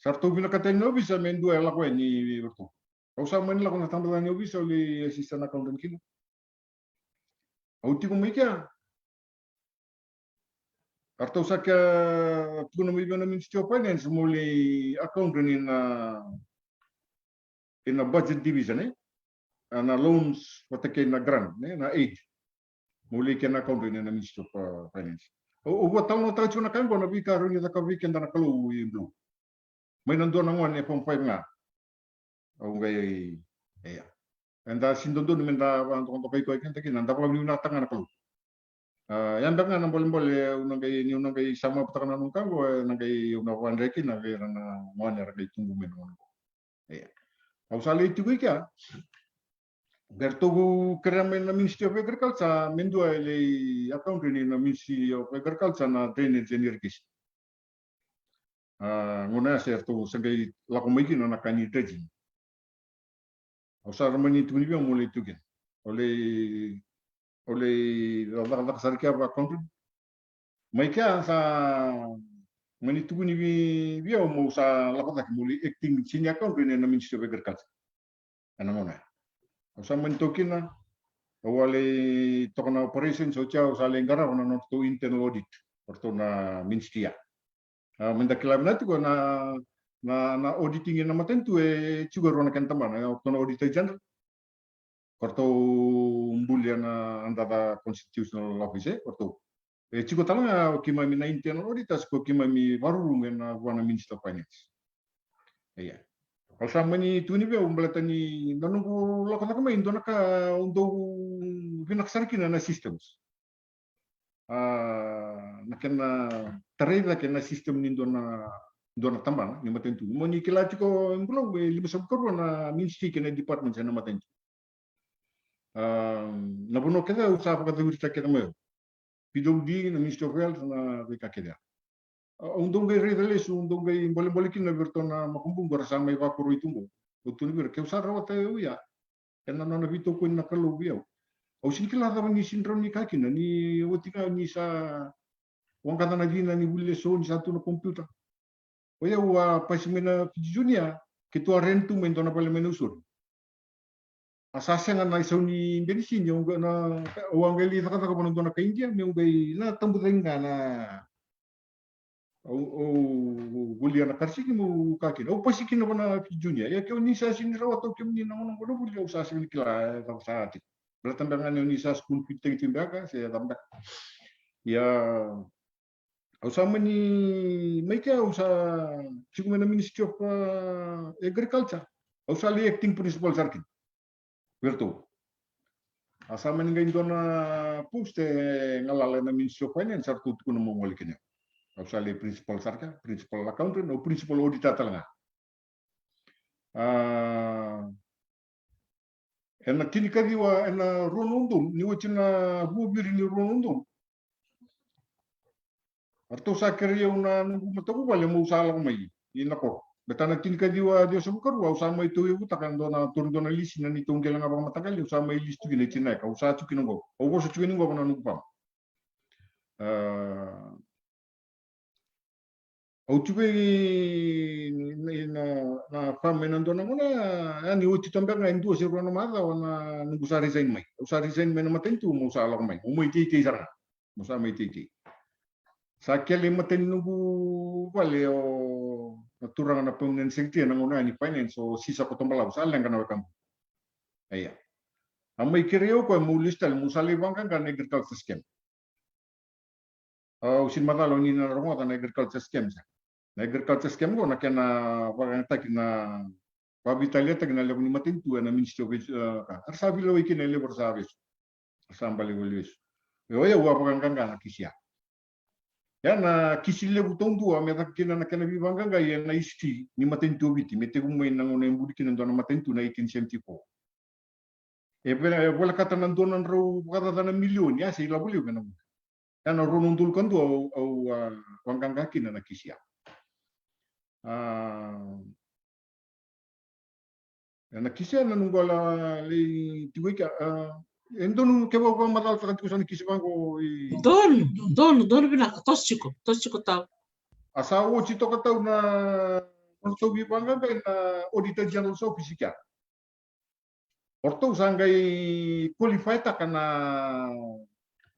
sarto binakatay no bisa mendo ala ko ni berto kausa man la ko natambal ni bisa uli assistant accountant kino auti ko may kya Arto sa kya puno mo ibang Ministry of Finance muli accountant in a budget division na loans patake na grant na aid muli kya na accountant in the Ministry of Finance. O tal no tahu na kan bona bika ro ni ta ka weekend na kalu i blue. Mai nando na ngone pom pai nga. O ngai ya. Enda sindondo ni menda wan to kai ko kan takin anda pa ni na tanga na kalu. Yang dengan na boleh unang kay sama pataka na nung kango nang kay una wan reki na kay na ngone ra kay tunggu men ngono. Ya. Au sali tu kya. Bertogu keramen na Ministry of Agriculture mendua le account ni na Ministry of Agriculture na drainage and irrigation. Ngona ser tu sangai lakomiki na nakani dredging. Ausar mani tu ni bia mole tu ken. Ole la sarkia ba account. Mai kya sa mani tu ni bia mo sa lakota mole acting senior account ni na Ministry of Agriculture. Ana ngona. Ausar mani tokin na awale tokona operation so chao sa lengara na to internal audit orto na ministria menda kilaminati ko na auditing na matentu chuga rona kan tamana orto na auditor general orto mbulia na andada constitutional office orto chugo talanga kima mi na internal auditors ko kima mi varurung na wana minister of finance iya. Kalau sama ni tu ni bia umbalatani nanunggu lokana kama indo naka undo vinaksarkina na systems. Nakena tarida kena system ni dona tambang ni matentu. Mo ni kilati ko ngulo liba sabkoro na ministry kena department sana matentu. Na bono keda usapa kata wirta keda mo. PWD na Ministry of Health na wika keda. Undong gay reveles undong gay boleh kina bertona makumbung bersama evaporo itu betul ber ke usara wata ya karena nona vito ko na kalu biau au sin kila ta ni sindrom ni kakina ni wotika ni sa wang kata na dina ni bulle so ni satu na komputer o ya wa pasimena junia ketua rentu mentona pale menusur asasnya na iso ni bensin yung na uang gali ta kata ko na ka India mi ugai na tambutenga na Gulia na karsiki mo kakin. O pasikin na na junia. Ya kau nisa sinira atau kau ni na ngono bulia usaha sini kila tak saati. Bertambangan nisa school fitting timbaga saya tambah. Ya usama ni mereka usaha cuma na Ministry of Agriculture. Usaha li acting principal sarkin. Bertu. Asama ni ngayon na post ngalala na Ministry of Finance sartu ko na mo ngolikin. Usale principal sarka, principal accountant, o principal auditor talanga. Ena kini kadiwa ena ronundum, ni wachina bubiri ni ronundum. Arto sa kariya una nungu mataku wale mo usala kumai, inako. Betana kini kadiwa dia sebukaru, usama itu ibu takan dona turun dona lisi na nitong kelang apa matakali, usama ilis tu gini cina ka, usaha tu kinongo. Ogo sa tu kinongo apa nungu pam. Au tuwe na fam menando na muna ani uti tambak na indu sirwa na mata wana nungu sa resign mai. Usa resign mai na matentu mo sa alak mai. Umay titi sarang. Musa may titi. Sa kele maten nungu wale o naturang na permanent secretary na nguna ni finance o sisa ko tumbalaw sa alang kana wakam. Aya. Amay kireo ko mo listal mo sa libang kan agriculture scheme. Usin matalo ni na rongo na agriculture scheme sa. Agriculture scheme ko na kena paganta kina pabitalia tagna level ni matintu na Ministry of Arsabi lo ikina level service sambali golis yo ya wa paganganga na kisya ya na kisile butong dua meta kina na kena bibanganga ya na isti ni matintu biti mete kumay na ngona imbudi kina na matintu na 1874 wala kata nandonan ro kata na milyon ya sila buli kana kana ro nundul kan do au wanganga kina na kisya na kisya na nunggola li tiwika endonu kebo ko matal sa kusan kisban ko don bina tos chiko tau asawo chito ka tau na orto bi banga na auditor general sa ofisika orto sangai qualified ta kana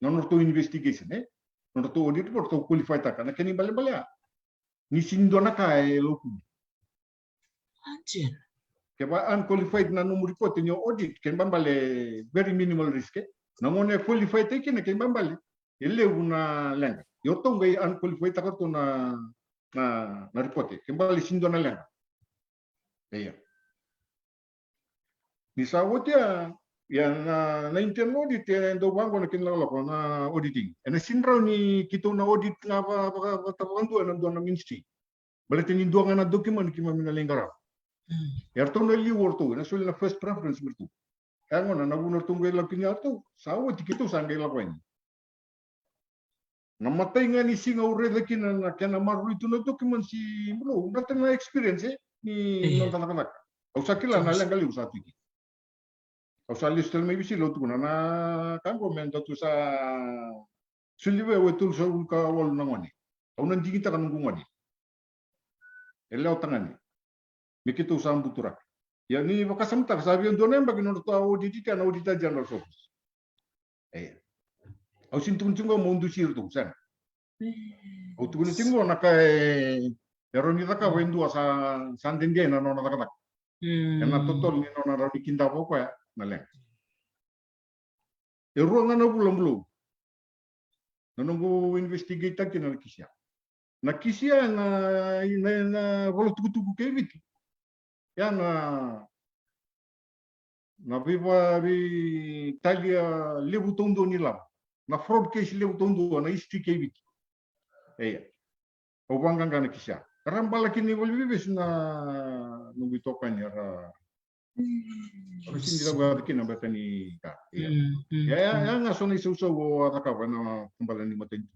non orto investigation non orto audit orto qualified ta kana keni bale ni sindona kai loku anjir keba unqualified na number report in your audit ken bambale very minimal risk namone qualified ken bambale ele una lenga Yo tong gai unqualified takarto na report kembali sindo na lang. Iya. Ni sawot ya na intern audit ya do bango na kinlalako na auditing. Ena sinraw ni kito na audit nga pa tapandu na do na ministry. Balete ni do nga na document kima minalengara. Yarto na liwor to na sul na first preference bertu. Kaya na nagunor tunggal lang kinyato. Sawot kito sangay lakwen. Namatay nga ni singa urelaki na kaya na maru ito na document si bro. Natin na experience ni naltananak. Au sakila na lang gali usatu iki. Au sa listel may bisi lo tuna na kango men datu sa suliwe wetul sa ulka wal nangwani. Au nanti kita kan ngungwani. Elao tangani. Mikito sa ambuturak. Ya ni wakasamta sabi yung donem bagi no to audit ka na audita general office. Au sintung-tungo mo ndusir tu san. Au tu ni tingo na kai eroni taka wendu sa sandenge na no taka. Na totol ni no na rani kinda ko ya na le. Ero nga na bulan-bulan. Nanunggu investigate na kisya. Na kisya na wala tuku-tuku kebit. Yan na viva vi talia lebu tondo nila. Na fraud case lebu tondo na isti kebit. Obangan kana kisya. Rambala kini volvives na nunggu tokan ya Kasi hindi lang kina batani ka. Ya nga so na isuso ataka na kumbala ni matin.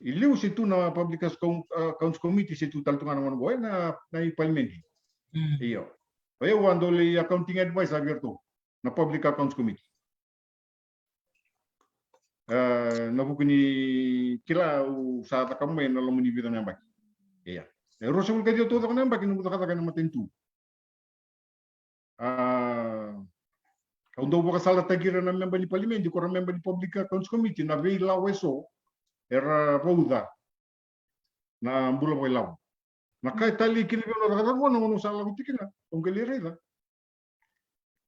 Iliw situ na Public Accounts Committee situ taltungan naman boy na ipalmendi. Iyo. Kaya wandoli accounting advice abierto na Public Accounts Committee. Nabukuni kila sa takamay na lamuni bida na mbaki. Iya. Rosul ka dito to na mbaki nung katakan na matintu. Kung daw ba kasala tagira na member ni Parliament, di ko na member ni Public Accounts Committee na may laweso era Rauda na mbula mo ilaw. Nakaitali kinibyo na nakatan mo nung sa lagutin na kung galire na.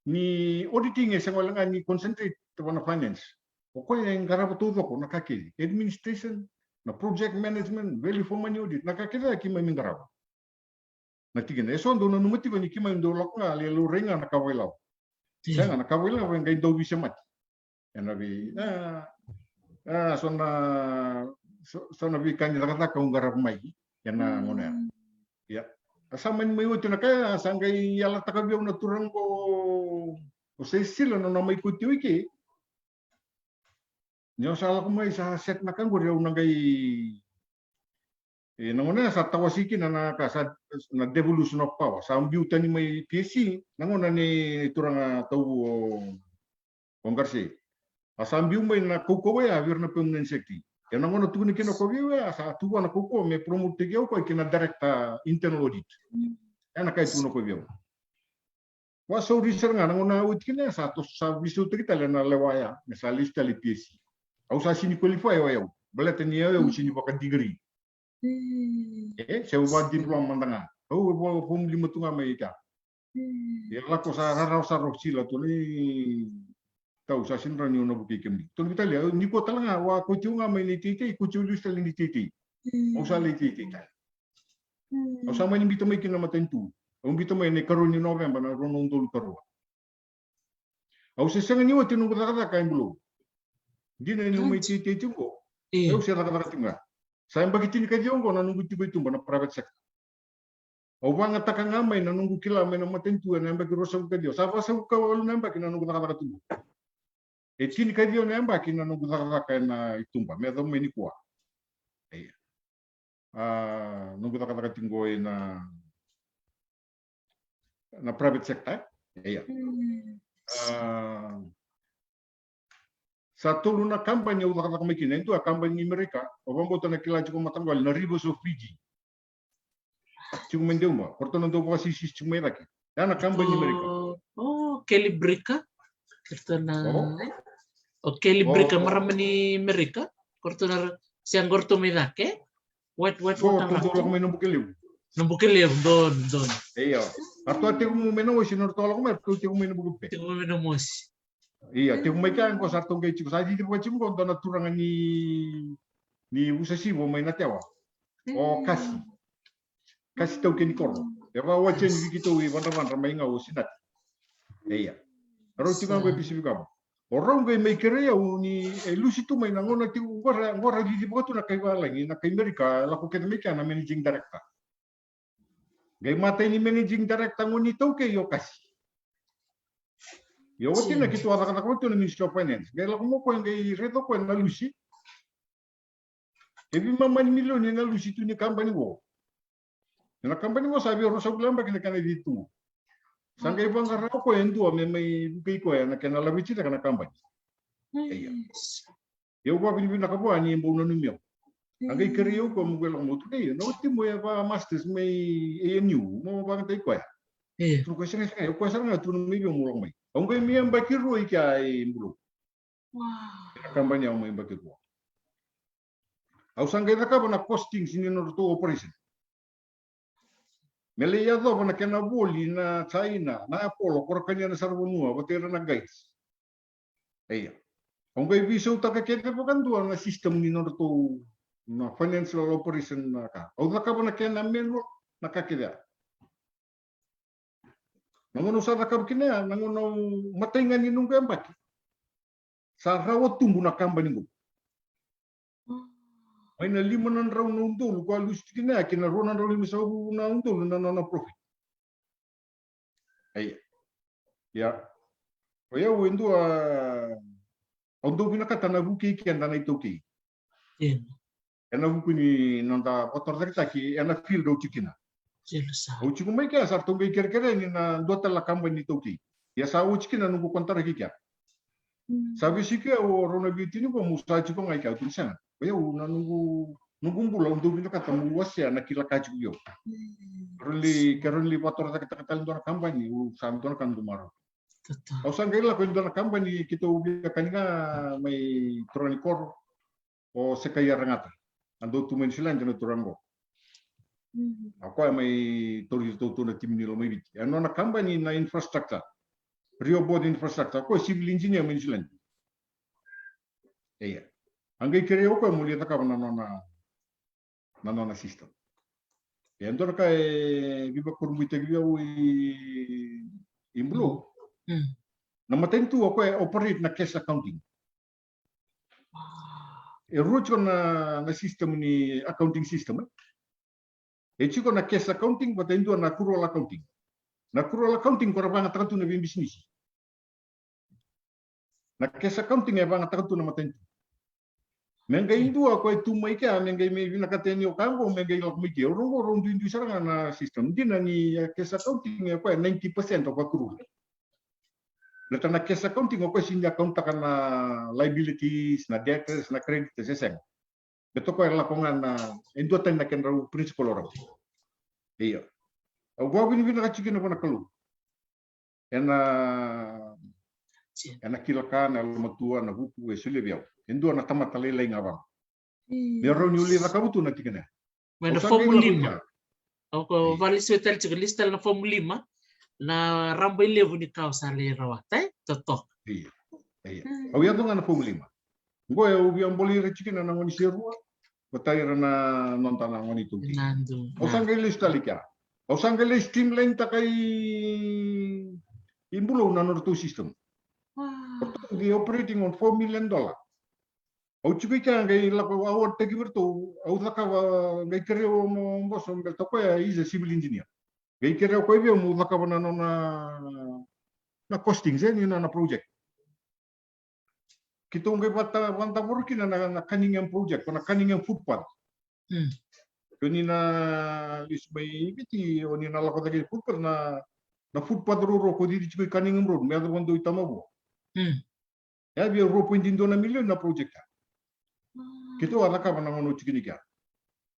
Ni auditing sa wala nga ni concentrate na finance. O ko yung karapatudo ko nakakili. Administration, na project management, value for money audit, nakakila kima yung garaw. Natigin. So doon na numatiba ni kima yung dolak nga, lalo rin nga nakawilaw. Siya nga nakawilaw, yung kayo daw bisa mat. Yan nabi, so nabi kanya nakata kung garap may. Yan na muna. Ya. Kasama may uti na kaya, saan kayo yala takabiyaw na turang ko, o sa sila na may kuti wiki. Nyo salah ko may sa set na kang guriyaw na kay nanguna sa tawasiki na devolution of power. Sa ambiutan ni may PSC, nanguna ni turang tau kongkarsi. Sa ambiu may na kukowe avir na pun insekti. Yan nanguna tu ni kinokowe sa tuwa na kuko may promote kiyaw ko kina direct internal audit. Yan na kay tuno ko biyaw. Waso research nga nanguna audit kina sa bisu kita na lewaya sa lista li PSC. Au sa sini qualify ayaw. Balata niya ayaw sini baka degree. Saya buat diploma mantanga. Oh, pum lima tunga may ka. Ya lako sa raraw sa roksila to ni tau sa sinra ni ono buki kemdi. To kita lihat ni ko talanga wa ko tunga may ni titi, ko chulu sa ni titi. Au sa li titi ta. Au sa may bito may kinamatentu. Au bito may ni karon ni November na ronong dol karo. Au sa sanga ni wa tinung kata kain bulu. Di na ni may titi tungo. Au sa kata tunga. Sayang bagi tini kajian ko nanunggu tiba itu mana private sector. Awang ngatakan ngamai nanunggu kila may nama tentu na bagi rosa kajian. Sapa sa kawalu nambaki nanunggu nakaka tungo. Tini kajian nambaki nanunggu nakaka na itumba. Medo may ni kuwa. Nunggu nakaka tungo na private sector. Satu luna kampanye udah kata kami kini itu kampanye mereka. Orang buat nak kila cukup matang gal naribos of Fiji. Cukup menjumpa. Pertama tu buat sisi cuma lagi. Dan kampanye mereka. Oh, Calibrica. Pertama. Oh, Calibrica maramani mereka. Pertama siang gorto mereka. What. Oh, tu orang minum bukeliu. Nambukeliu don. Iya. Atau aku mau minum wis nor tolong mer, tu aku minum bukupe. Aku minum wis. Iya, te mai kan ko sartong kai chiku saji ko chimu ko dona turangan ni usasi wo mai na tewa. O kasi tau keni koro. Ya ba wachen vikito wi wanda mai nga usinat. Iya. Aro tinga ko pisibi ka. Orang gue mai kere ni lusi tu mai ngona ti ngora di botu na kai wala ni na kai Amerika la ko kete meka na managing director. Gai mata ini managing director ngoni tau ke yo kasi. Yo wotina kitu ada kata ko tu na Ministry of Finance. Gai la ko mo ko ngai reto ko na lusi. Ebi mama ni milioni na lusi tu ni company wo. Na company wo sabi ro sa bulamba kene kana ditu. Sangkai bang karena ko yang dua memang bukai ko na kana la bici kana company. Iya. Yo ba bin na kabo ani mbo no numyo. Angkai keriyo ko mo gelo mo tu dei. No timo ya ba masters mai ANU mo ba ngai ko ya. Tu ko sene sene ko sene tu no mi mo long mai. Angkai mi am bakiro ikai mbulo. Wow. Company ang mai bakiro. Au sangkai nakaba na costing sini no to operation. Mele ya do na kena boli na China na Apollo korkanya na sarvonua batera na guys. Iya. Angkai bisa utaka kete bukan dua na sistem ni no to na financial operation na ka. Au nakaba na kena menro na kakida. Nangono sa nakaba kina nangono mataingan ni nunggu ambaki. Sa rawo tumbu na kambani go. May na 500 raw na undol, kwa lusti kina, kinaronan raw 5,000 na undol na profit. Ay, ya. Kaya wendo undol pinakata na buki kian na ito ki. Ena buku ni nanda kotor taki ena feel do chikina. O chiku mai kaya sarto ngai kere ni na dota la kamba ni toki. Ya sa o chikina nunggu kontara ki kya. Sabi sikia o rona biti ni ko musa chiku ngai kya tulisan. Kaya na nunggu mbula untuk pinakata muwasya na kila kachu yo. Karoli kotor taki takal do na kamba ni u santo na kan dumaro. Au sanggai la ko do na kamba ni kita ubi kaninga mai tronikor o sekaya rangata. Ando tu mensilan jana turango. Ako ay may torito na team nilo may biti. Ano na company na infrastructure. Rio board infrastructure. Ako civil engineer mensilan. Iya. Angay kere ako muli ta ka na system. Ya ando ka biba kurbuita giya imblo. Namaten tu ako operate na cash accounting. Root na system ni accounting system. Chiko na cash accounting batendo na accrual accounting. Na accrual accounting ko rabanga takantu na business. Na cash accounting e banga takantu na matento. Menga indu ako ay tumay ka menga may binakatenyo kango menga ilok miki rongo indu saranga na system din na ni cash accounting ako 90% of accrual. Lata na cash accounting ako sinya account na liabilities, na debtors, na creditors eseng. Beto ko la kongan na endo tan na kenra principal ora. Iya. Au gua bini ka chikin na kalu. Ena kilaka na lumatua na buku e sule biao. Endo na tamata lele ngawang. Mero ni uli na kabutu na tikene. Mana form 5. Ako vale setel listal na form 5 na rambo 11 ni kau sale rawat toto. Iya. Iya. Au ya na form 5. Ngo e ubi amboli chikin na ngoni serua. Batayra na nontana ngoni tuki. Nando. O sangele stalika. O sangele streamline ta kay imbulo na norto system. Wow. The operating on $4 million. O chuki ka ngai la ko award tagi berto au taka ngai kere o mo boso ngai to ko is a civil engineer. Ngai kere ko bi mo taka na costing ni na project. Kita ngai wanta working na kaningan project na kaningan footpath. Kuni na lisbay biti o ni na lako tagi footpath na footpath ro ko di chuki kaningan road me ada bondo itamabo. Ya bi ro point indo na million na project. Kita wala ka na ngono chiki nika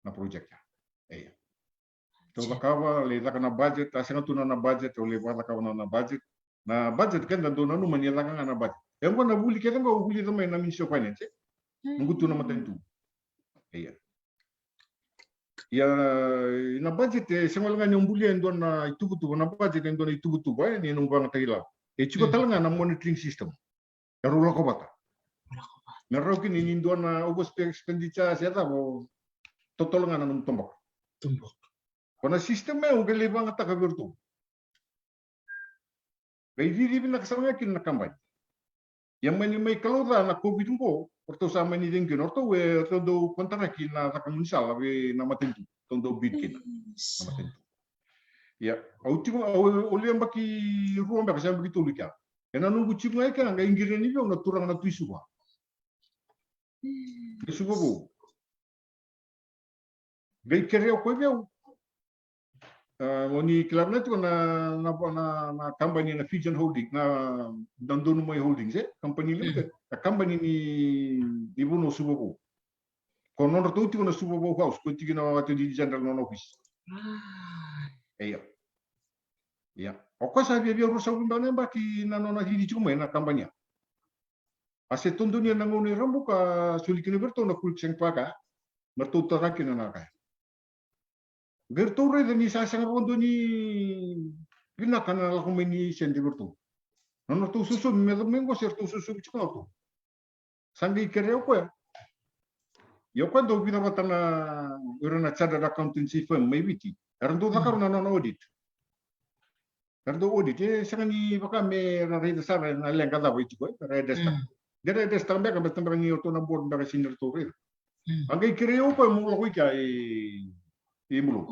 na project. Iya. To bakawa le la kana budget asena tu na budget o le wala ka na budget. Na budget kan dan na no manila ka na budget. Yang ko nabuli kita ko huli ta may na Ministry of Finance. Ngutu na matentu. Iya. Ya na budget sengola nga yung bulian doon na itubutu na budget doon na itubutu ba ni nung bang tagila. Chiko talaga na monitoring system. Karula ko bata. Meron kini nindo na ubos expenditure siya mo totolongan ng tumbok. Tumbok. Kung sistem may ugalibang at takagurto. Kaya di nakasama kin na kambay. Yang may kaluda na COVID ko, orto sama ni din kin orto we orto do kontara kin na takamunsal we na matentu, tondo bid kin na matentu. Ya, ultimo uliam baki ruang baki sama begitu lika. Kena nunggu cimai kan nggak inggiran ini na turang na tuisu ba. Tuisu ba bu. Gai kerja ko biau. Oni kelabna tu na company na Fijian Holding na Dandono Mai Holdings company limited. Company ni buno subabu. Kono na tu na subabu house ko tigi na atu di general non office. Iya. Ya. Oka sabi biar rusak bimbangan baki na nona hidi cuma na kampanye. Ase tundunya na ngoni rambu ka sulikini berto na kulceng paka. Berto tarakin na kaya. Gertore ni sa sang rondo ni pinakan la komeni sendi bertu. Nono tu susu mengo ser tu susu chukno tu. Sangi kereo ko ya. Yo quando vina batana urana chartered accountancy firm maybe ti. Erndo dakar na no audit. Erndo audit sangi baka me rida sara na lenga da witi ko redesta. Dere desta be ka betam rangi to na board ba senior to re. Angai kereo ko mo ko ka mulu.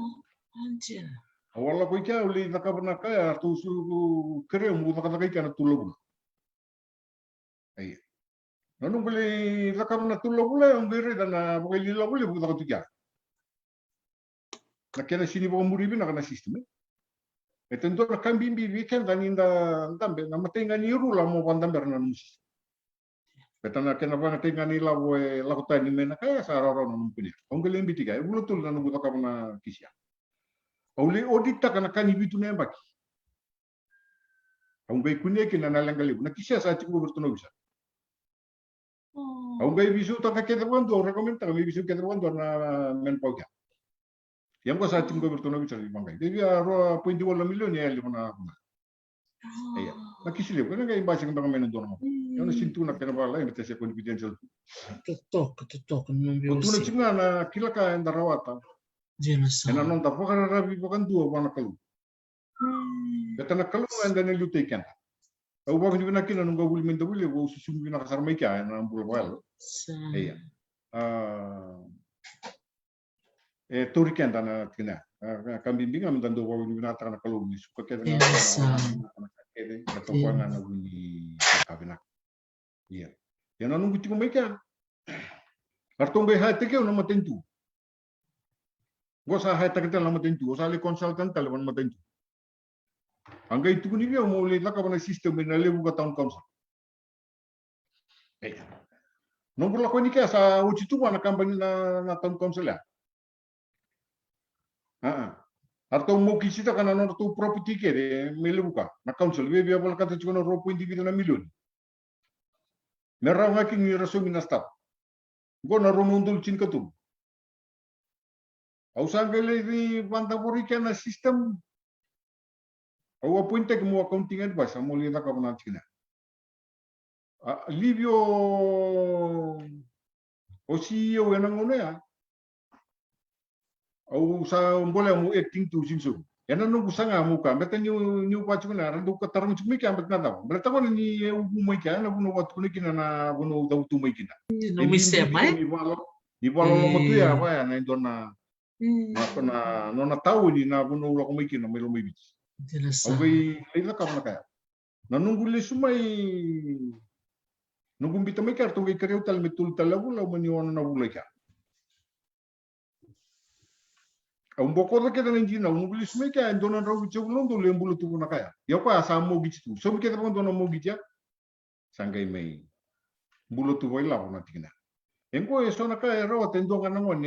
Anjir. Awalnya kau kaya uli nak pernah kaya tu su kere mu tak tak kaya tu lobu. Aye. Nanu beli tak pernah tu lobu lah yang beri dan beli lobu le bukan tu kaya. Nak kena sini bawa muri bin nak kena sistem. Tentu nak kambing bi weekend dan inda tambe nama tengah ni ru lah mau pandang berna musis. Betana kena bang tengah ni lah we lakukan ni mana kaya sarara nanu punya. Kau beli bi tiga. Bulu tu nanu bukan pernah kisah. Auli audit tak kena kan ibitu na baki. Ang bay kunya kina nalangalib. Nakisya sa ating bertuno bisa. Ang bay bisu tak kita bantu rekomend tak bisu kita bantu na menpau ya. Yang ko sa ating bertuno bisa di bangkai. Jadi aro 0.2 million ya lima na. Iya. Nakisilip kana kay basi ng mga menendo mo. Yung sintu na kena bala yung tese confidential. Ketok nambio. Betul na na kila ka ndarawata. Jenasa. Ena non tapo kana rabi bukan dua wana kalu. Kata nak kalu anda ne lutai kan. Au ba ni nakina nung gawul men dawil wo susum bina kasar mai ka na ambul wal. Iya. Tori kan dana kina. Kami binga men dando wo ni bina ta na kalu ni suka keda na. Kede kata wana na ni kabina. Iya. Yana nung guti mai ka. Kartong bay hate ke no matentu. Gosa hai tak kita lama tentu, gosa le konsultan talaman matentu. Angga itu ni dia mau lihat lah kapan sistem ini lebu ke town council. Nombor lakon ni kaya sa uji tu mana kampanye na town council ya. Atau mau kisita kana nor tu property ke de melebu ka na council we biar bola kata cuma 0.3 million. Merah ngaking ni rasu minastap. Go na ronundul cin ketum. Ausang kali di pantapuri kena sistem. Au appointe como accounting advisor mo lihat ka na China. Livio o CEO yang ngono ya. Au sa bola mo acting tu sinso. Yana nunggu sanga muka, beta nyu pacu na randu katarang cumi kan bet nada. Berita ko ni umay kan na buno wat kuno kina na buno daw tumay kina. No misema Di balo mo tu ya apa ya na indona. Na nona tahu ni na buno lo kumay kina may lumay bit. Okay, ila ka na kaya. Na nunggu le sumay nunggu bita may karto kay karyo tal metul talabu la maniwan na bulay ka. Ang bokor na kita ng gina, nunggu le sumay kaya indona raw bityo londo le mbulo tu na kaya. Yo pa sa mo gitu. So kita pun dona mo gitu ya. Sanggay may mbulo tu boy la na tingna. Engko eso na kaya raw tendo ka nangon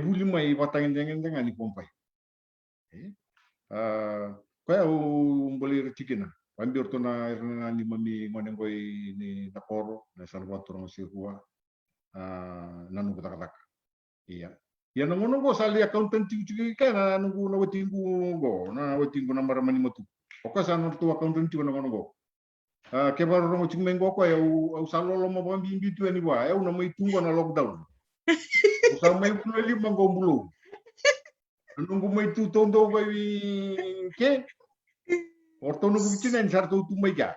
buli mai batangin dengan ni pompay. Kaya boleh retikina. Pambir to na ni mami ngoneng koy ni Nakoro na Salvatore ng Sirua nanu kata-kata. Iya. Ya nunggu sali accountant cuci kan nunggu nawatinggu go na watinggu nambar mani matu. Oka sa nurtu accountant cuci nunggu. Ke baru rongo cing mengo ko au salo lo mo bambi bitu ani wa na mai tunggu na lockdown. Usa mai pulo lima ngombulo. Nunggu mai tu tondo ko ke orto no bukitin en sarto tu mai ka.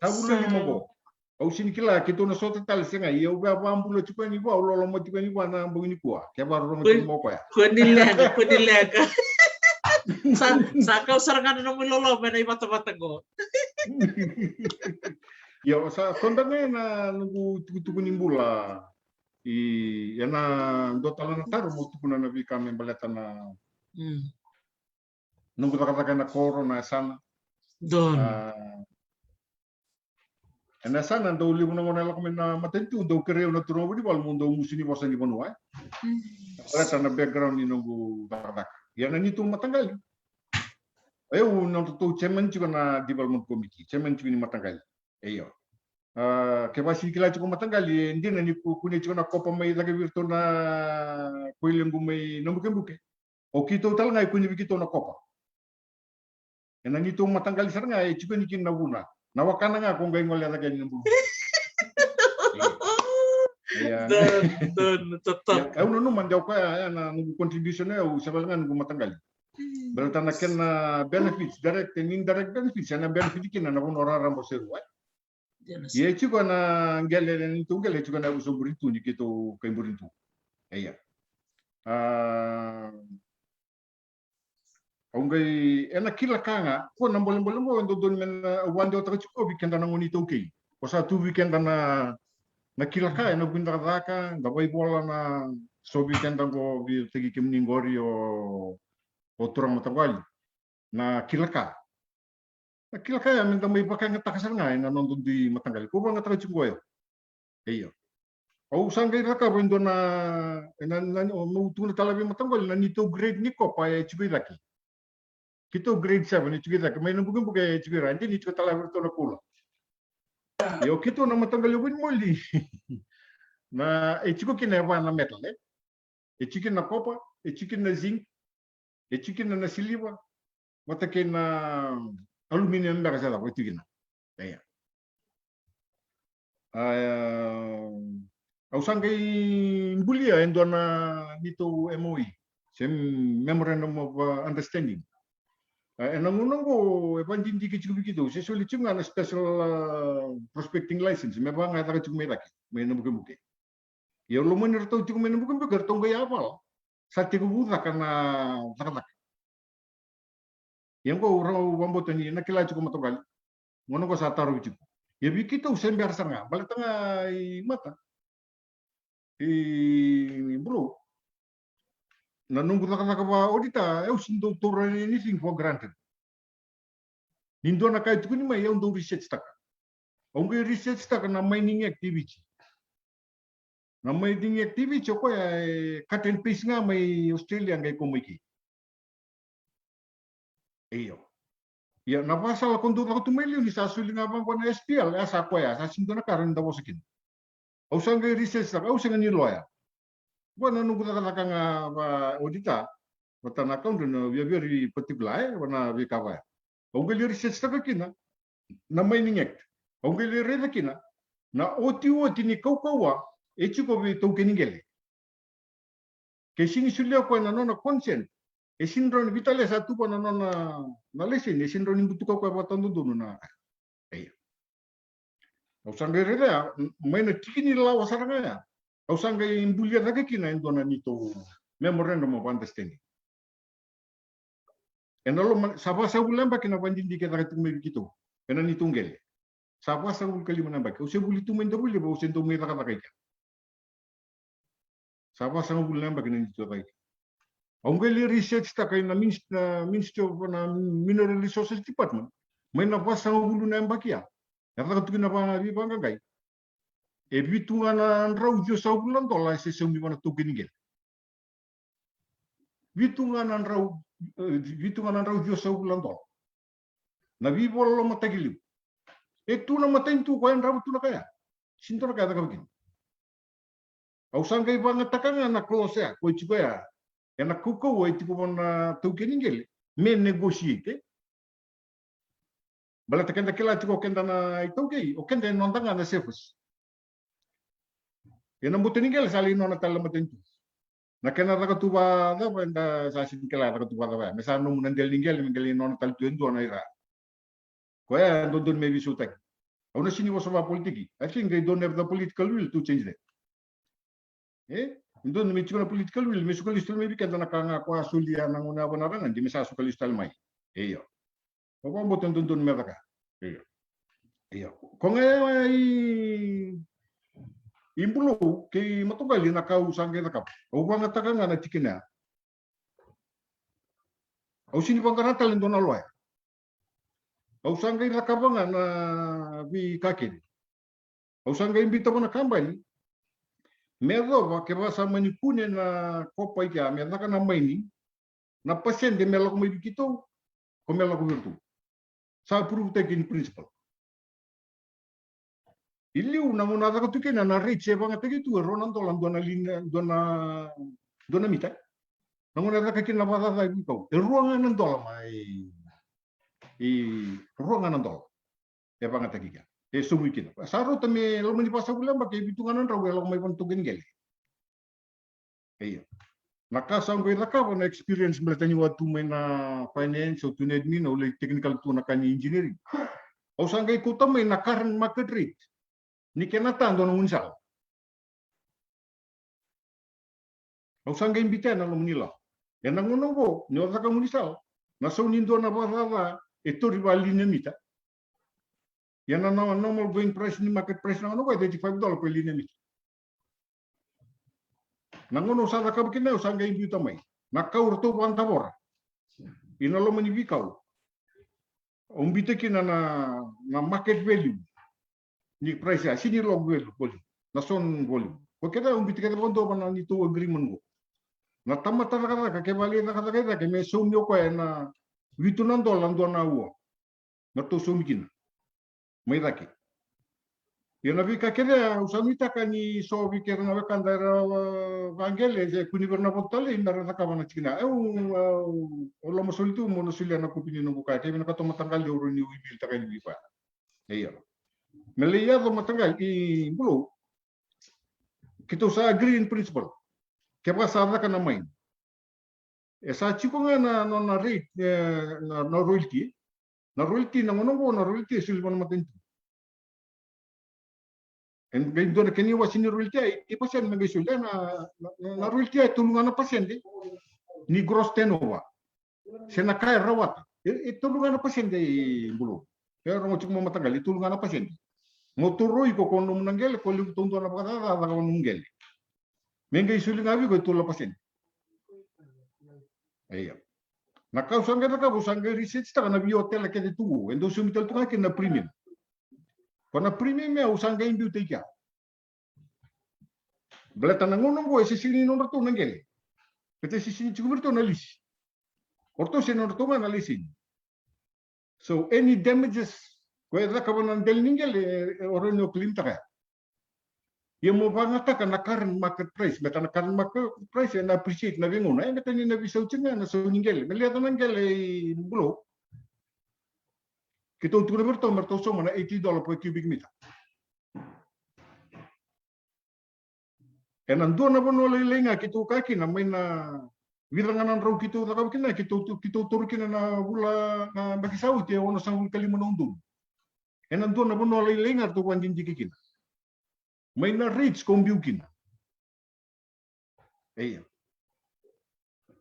Tabulo lima go. Au sini kila kita na sota tal senga ia ba ambulo chupa ni wa lo mo chupa ni wa na mbungi kwa. Ke baru rongo cing mo ko ya. Kunilega. Sa kau serangan no milolo mena mata-mata go. Ya sa kondane na nunggu tuku nimbula. Yana do talana taru mo tuku na vika me baleta na nunggu kata na corona sana. Don. Ena sana do libu na ngona lako na matentu do kereo na turo di wal mundo musini bosan di bonua. Baleta na background ni nunggu barak. Yana ni tu matanggali. Eu não estou chairman juga na development committee, chairman juga ni matanggali. Eyo. Ke basi kila cukup matanggali, ndi na ni kune juga na kopa mai lagi virtu na kuilengu mai nambuke buke. O kito tal ngai kune kito na kopa. Ena ni tu matanggali saranga e juga ni kin na buna. Na wakana nga kung ngai ngole lagi ni nambu. Don tetap. Eu não mandau ka na contribution eu sabalangan ngu matanggali. Berarti na kena benefits direct and indirect benefits na benefit kina na pun orang rambo seru. Ye juga na ngele ni tu ngele juga na uso buritu ni kito kay buritu. Iya. Ongai ena kila kanga ko na boleh mo ndo don men wando ta chuko weekend na ngoni to kei. Ko sa tu weekend na kila ka na bunda raka da boy bola na so weekend go vi tegi kimni ngori o turang matawali na kilaka ya minta mai pakai ngata kasar ngai na nonton di matanggali ko bang ngata chungoyo iyo au sangai raka bendo na no tu na talabi matanggali na nito grade ni ko pa e chibi laki kito grade 7 ni chibi laki mai no bukan bukan chibi randi ni chiko talabi to na kula yo kito na matanggali win moli na e chiko kineva na metal e chikin na kopa e chikin na zinc e chicken na silver mata ke na aluminium ba kasala ko tigina ya au sangai bulia endo na nito MOE sem memorandum of understanding ena ngunongo e panjin diki chiku bikido se soli chunga na special prospecting license me ba ngata chiku me laki me no buke yo lo menir to chiku me no buke to ngai apal sati ku buta kana tak yang ko ro wambo tani na kila chuko matogal ngono ko sa taru chuko ye bikito sembe arsanga bal tanga mata bro na nunggu taka ba odita eu sin doutor anything for granted nindo na kai tukuni mai eu do research taka onge research taka na mining activity ko ya cut and paste nga mai Australia ngai ko mai iyo ya na pasal kondur ko tumeli ni sa suling abang ko na SPL ya sa ko ya sa sindo na karon da wosikin au sanga research ta au sanga ni loya bona nunggu ta nga ba audita wata na account no we very particular wana we kawa au geli research ta kina na mining act au geli re kina na oti ni kaukawa e chiko bi to keningele ke sini sulia ko na no consent e sindron vitale sa tu na na lesin e sindron imbutu ko ba tandu dunu na ai au sanga reda mai na tikini la wasaranga ya au sanga imbulia na kina endo na nito memorandum of understanding enalo saba sa ulamba kina bandindi ke ta tu me bikito ena ni tungel saba sa ul kalima na ba ko se buli tu men da buli ba o sento me ta ka saba sa ulamba kina ni to ba Onge research ta kay na Ministry of Mineral Resources Department. May nabasa ng ulo na yung bakya. Nakakatukin na pa na bibang kagay. E bitu nga na raw Diyos sa ulan to, la sa sumi na tukinigil. Bitu nga na raw Diyos sa ulan to. Nabibol lo matagiliw. E tu na matayin tu, kaya raw tu na kaya. Sinto na kaya na kabagin. Ausang kay ba nga taka nga na close ya, ko chiko ya. Ena kuko wo tipo na tokeningel me negotiate Bala tekenda kila tiko kenda na ito kei, o kenda non tanga na sefus. Yana buto ningel sali non na tala matentu. Na kena raka tuba da benda sasin kila raka tuba da ba. Mesa no munandel ningel mingel non tal tuendu na ira. Ko ya don me visutek. Ona sini was about politiki. I think they don't have the political will to change that. Don't me chukuna political will, me sukalistal maybe kenda na kanga kwa sulia na una banarangan, di mesa sukalistal mai. Iyo. Ko boton don me raka. Iyo. Kung Imbulo kay matugali na kausang kay nakap. O bang ataka nga na tikina. O sini bang kanatal ndo na loya. O sangay nakabanga na vi kakini. O sangay imbita mo na kambali. Medo ba ke basa manikune na kopa ikya merda ka na maini. Na pasyente melak mo ibikito. Ko melak ko virtu. Sa proof taking principle. Iliu na muna ka tukina na reach bang atagi tu ronan dolan dona mita. Na muna ka kin na bata dai biko. Ruangan ng dolan mai ruangan ng dolan. E bang atagi ka. E sumukin. Saro tame lo mani pasa bulan ba kay bitungan ng rawe lo may pantugin gel. Iya. Nakasang ko na experience melatani watu may na finance o tuned min o technical tu na kani engineering. O sanggay ko tamay na current market rate. Ni kenatan doon unsal. Ang sangga imbiten na lumunila. Yan ang unang ko, niwala ka munisal. Nasaunin doon na barada, ito rivali na mita. Yan ang normal going price ni market price na ano ko, $35 per linya mita. Nanguno sa nakabkin na, sangga imbita may. Nakaurto po ang tabor. Inalo manibikaw. Umbita kina na market value. Ni price ya sini log volume nason volume ko keda umbiti keda bondo bana ni tu agreement go na tamata ka ke bali na ka ke me sumyo ko na witunan dolan dona wo na to sumikin mai daki ya na vika keda usamita ka ni so vikera na kandara vangele je kuni berna botale indara ka bana china lo mosulitu monosulia na kupini no ka ke na ka to matangal euro ni wibil ta kan bipa iya Melihat matanggal i bulo kita sa agree in principle kaya sa ka na main sa chiko nga na rate na royalty na ngono na royalty silman matin and gay do na kani wa sini royalty ay pasen na gisul na royalty ay tulungan na pasyente ni gross tenova sena kay rawat tulungan na pasyente bulo kaya ro chiko matanggal tulungan na pasyente Moturoi ko kono munanggel ko lim tunto na pakata ta ko munggel. Mengay suli ngawi ko tulo pasin. Ayo. Nakausan ka busang research ta na bi hotel ke tu. Endo sumitel tu ka na premium. Kona premium me usang ka imbi utika. Belata nangunong ko sisini no to nanggel. Pete sisini chigumur to nalis. Orto sino to analisin. So any damages Kuya ka ng del ningel orang yung klinta ka. Yung mo bangata ka na current market price, beta na current market price na appreciate na bingon. Ay beta ni na bisaw na so ningel. Melihat ningel bulo. Kita untuk merto so mana $80 per cubic meter. E nandoon na po lenga kita kaki na may na wirangan ng raw kita nakawkin na kita turukin na bula na bagisaw ti ono sang kalimanondon. E nandoon na po lengar to kwan din jikikin. May na reach kombyukin. Ayan.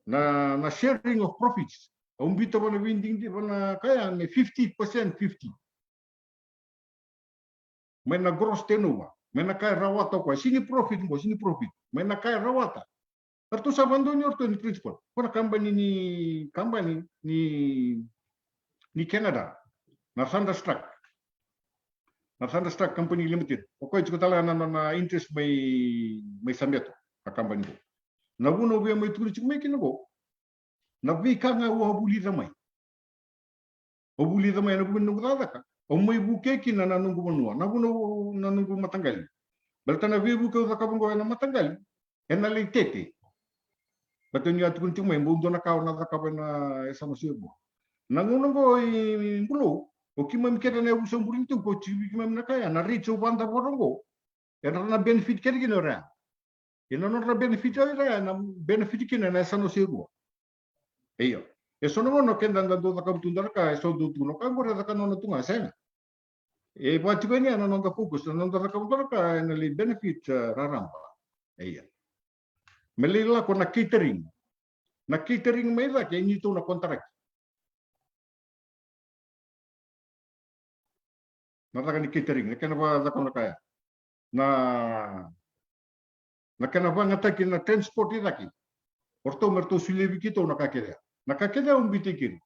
Na sharing of profits. Umbita pa na winding di pa na kaya may 50%, 50. May na gross tenova. May na kaya rawata ko. Sini profit mo, sini profit. May na kaya rawata. Pero sa bando niyo to ni principal. Kuna company ni Canada. Na Thunderstruck. Na Thunderstruck Company Limited. Okoy ko talaga na interest may sambeto ka company ko. Nabuno biya may tulis may kinago. Nabika nga wabuli ramay. Wabuli ramay na buno ka. O may buke kina nanunggu manua. Nabuno nanunggu matanggal. Balta na buke ka kabunggo na matanggal. Enali tete. Bato niya tukunting may mundo na kao na kaban na sa masibo. Nangunong ko bulo O ki mam kera na usang burin tu ko chi mam na kaya na reach o banda borongo. Era na benefit kera gino ra. Ina non ra benefit ra na benefit kina na sano siru. Eyo. E sono no kenda ndando ka mtundara ka so do tu no ka ngore ka no tunga sena. E pati ko ni ana no ka focus no ndara ka mtundara ka na li benefit raramba. Eyo. Melila ko na catering. Na catering mai la ke ni tu na kontrak. Nataka ni catering, nakana ba zakon kaya. Na ba ngataki na transport itaki. Orto merto sulevi kito nakakeda. Nakakeda bitikir.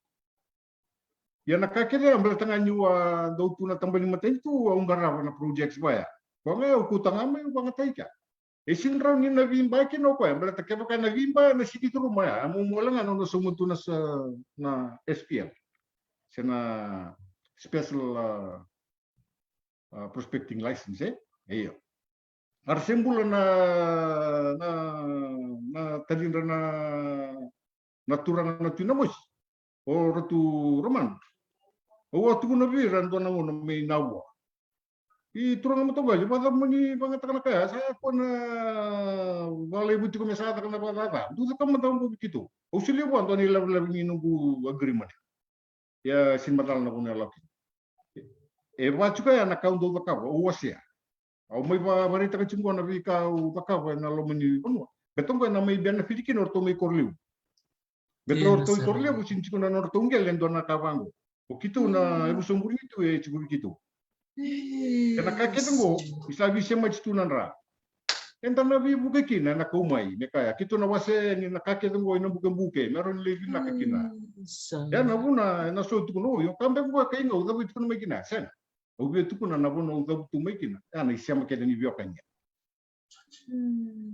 Ya nakakeda ambel tanga nyua do tuna tambali maten tu ungara na projects baya. Ko nga ku tanga mai bangataika. E sinra ni na vimba ki no ko ambel takeba kana vimba na siti tu rumah ya. Amu mola no sumuntu na SPL. Sena special prospecting license iyo. Arsembula na tadinra na turang na tinamos o ratu roman. O atu na bi rando na mo may nawa. I turang mo to ba? Pada mo ni pangatak na kaya saya ko na balay buti ko mesada ka na bata. Duda ka man tawo kito. O sili mo anto ni level ni nungu agreement. Ya sinmatal na ko na laki. E watu kaya na kaundo ka o wasia. Au mai barita ka chungo na vika u takava na lomani kono. Betong ka na mai benefit kin orto mai korliu. Beto orto korliu bu sin chikuna na orto ngel endo na kavango. O kitu na erusong buri itu e chiburi kitu. Kena kake tengo bisa bisa mai chitu nanra. Enta na vi buke kina na kumai ne kaya kitu na wase ni na kake tengo ina buke meron levi na kakina. Ya na buna na so tu no yo kambe buka kai ngo da bitu na mai kina sen. Obi tu kuna na bono da tu mai kina. Ana isema kede ni biokanya.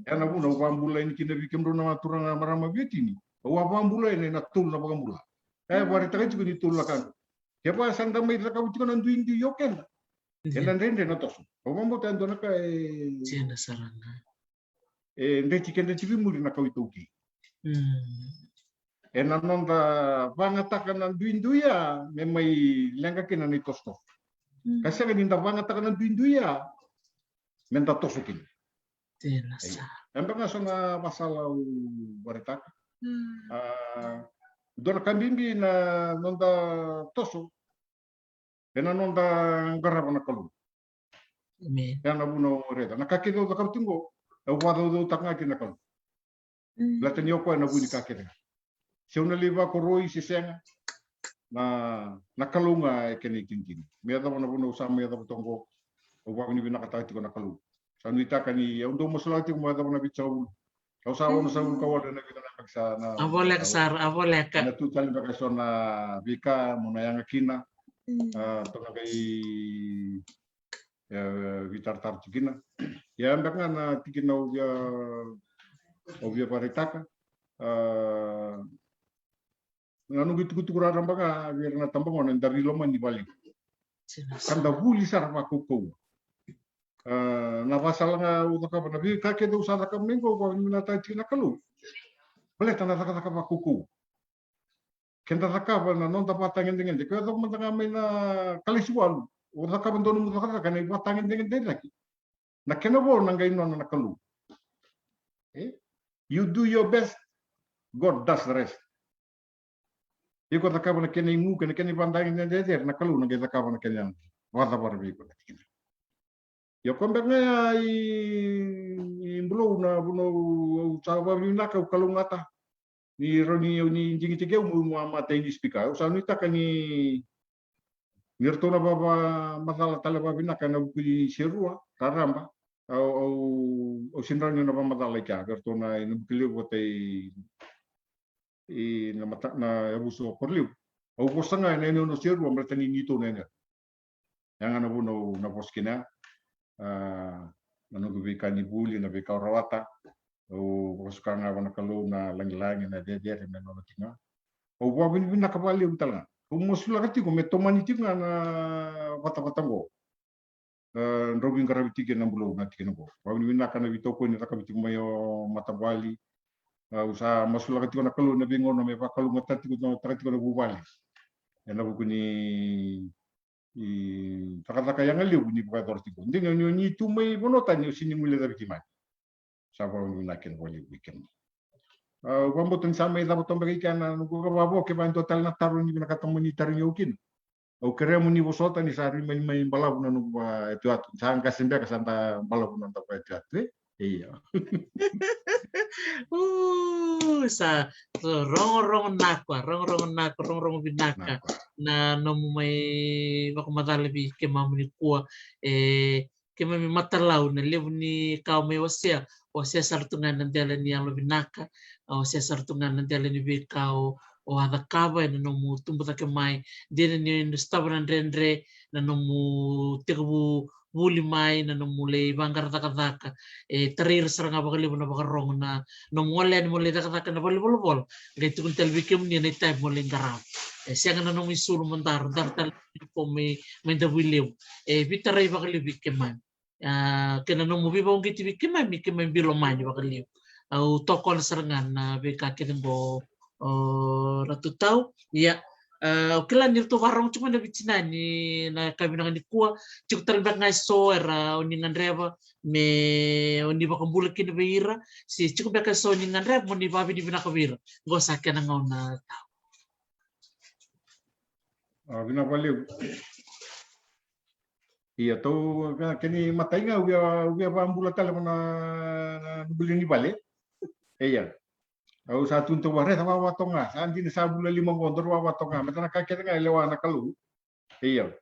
Ya na bono wambula ini kina bikemro na turanga marama bietini. Wa wambula ini na tul na wambula. Wari takai juga ni tul lakan. Ya pa sanda mai la ka tu na nduing di yoken. Enan rende na tosu. O mambo tando na ka Jena sarana. ndeti kende tivi muri na kawitoki. Enan nonda vangataka na nduinduya me mai lenga kina ni tosto. Kasi ka ninda vangataka na nduinduya menta tosukin. Jena sa. Emang nga na masalah baritaka. Dona kambimbi na nonda toso. Enan nonda garaba na kalu. Amen. Yana buno reda. Nakakido da kamtingo. Wado do tanga kina kalu. Latan yoko na buni kakira. Siuna liba ko roi si senga na kalunga e kene kinkin. Mea da na buno usama mea da tongo. O wa ni bina katati ko na kalu. Sanuita kani undo masulati ko mea da na bichau. Kau sawo no sawo kawada na bina na paksa na. Abolek sar, abolek. Na tu tali bakaso na vika mona yanga kina. Tonga kai vitar tar tikina. Ya mbaka na tikina obvia paritaka. Nanu gitu kurang mbaka biar na tambang on dari loman di balik. Kanda buli sar makuko. Na pasal nga utaka pa nabi kake do usara ka minggo ko minata tikina kalu. Boleh tanda taka makuko. Kenda taka na non dapat tangin dengan de ko mantanga may na kalisuan. Udah ka bandono mo taka kana ibatangin dengan lagi. Na kenabo nangay non na kalu. You do your best, God does the rest. Iko taka na kene ngu kene kene bandangin dengan na kalu nangay taka na kene wada barbi ko na tikina. Yo kombe nga i bulo na buno sawa bina ka kalungata. Ni roni ni jingi tige mo mata ni speaker. Usa ni taka ni nirto na baba matala talaba bina kana bukuli serua karamba. O sinranyo na ba matala ka gerto na inubukili ko tay na mata na abuso korliu. O posanga na no serua mertani nito na nga. Yang ana buno na poskina nanugubika ni buli na bika rawata o posukanga wana kalu na langi-langi na dedere na no tinga o wabin bin nakabali utala o mosula kati ko metomani tinga na wata-watango robin karabiti ke nambulo na tinga ko wabin bin nakana bitoko ni takabiti mayo matabali usa masula kati ko na kalu na bingo na me pakalu matati ko na takati ko na bubali na bukuni Taka-taka yang aliu ni buka tortiko. Hindi ni tumay bonota ni sini muli dari kiman. Sapa nakin ko liu weekend. Wambotan sa may dapat tombagi kana nugo babo ke ban total na taro ni nakatamo ni taro yokin. O kere mo ni bosota ni sari may balaw na nugo itu at saan kasimbe kasanta balaw na to pa itu. Iya. Sa rong rong binaka na no may makamadalabi ke mamuni kuwa ke mami matalaw na lew ni kao may wasya sartungan ng dela ni ang binaka wasya sartungan ng dela ni bikao o hada kaba na no mu tumbuta ke mai dina ni stabaran rendre na no mu tigabu buli mai na no mulai banggar taka tarir serang apa kali na bakarong na no mole taka na bol gaitu kun telbikem ni na type mole garap siya nga na no misulu montar dar po may dawilew bitaray bakali bikeman kena no mubi bang gitu bikeman bilo man bakali au tokol serangan na beka kinbo ratu tau ya kila nirto warong cuma na bitina ni na kami nangan kuwa cuk talbak ngai so era uningan reba me oni bakam bulak kini beira si cuk baka so uningan reba moni babi di binaka beira go sakya na ngau na tau Binabaliw. Iya to kini matay nga uya ba ambula tala na nubili ni bale. Iya. Au sa tuntu ware sama watonga. Andi sa bula 5 gondor wa watonga. Meta nakakita nga lewa na kalu. Iya.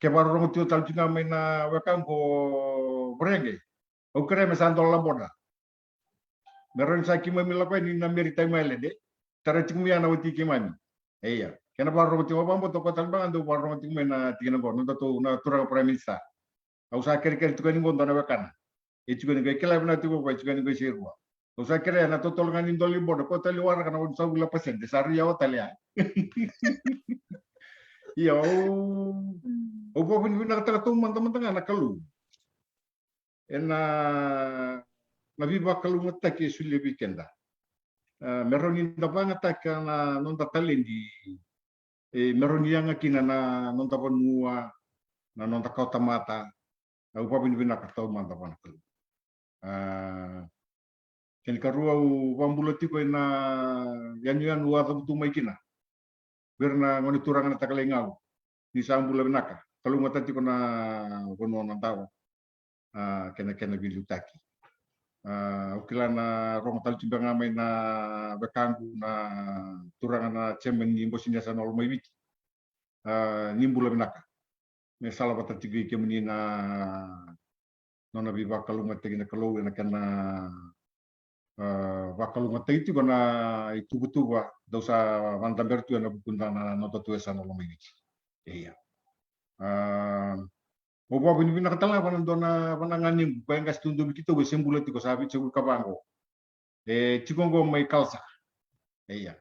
Ke barong tu tal juga may na wakang ko brenge. Au kere me sandol lamboda. Meron sa kimamila ko ni na meritay mailede. Tara chikmuya na uti kimani. Iya. Kena barong tu wabambo to kotal bang ando barong tu may na tingnan ko no to na turang prime minister. Au sa kere tu kan ngondo na wakana. Itu kan kaya kila na tu ko itu kan ko sirwa. Au sa kere na to tolngan indol limbo ko tali war kana sa bula pasente sari ya otalia. Iya. O po pin nakatala teman-teman anak kalu. Na viva kalu ngata ke suli weekenda. Meron inda bangata kana nonta talendi. Meron yang akina na nonta panua na nonta kota mata. O po pin nakatau manta pana kalu. Ken karua u pambulati ko na yan wa tu mai kina. Berna ngoni turangan takalengau. Ni sambula benaka. Kalau ngata ti ko na kono nantao. Kena bilutaki. Ukila na rong tal tiba ngamay na bekanggu na turangan na cemen ni mbosinya sa nol mai wiki. Nimbula benaka. Me salah bata tigi kemni na nona bi bakalu ngata gina kalau na kana bakalu ngata itu kana itu betul wa dosa mantan bertu na bukunta na nota tu sa nol mai wiki. Iya. Opo bini nakatala panan dona pananganim bayang gas tundu kita we sembula tiko sabi cegu kabango. Cikongo mai kalsa. Iya.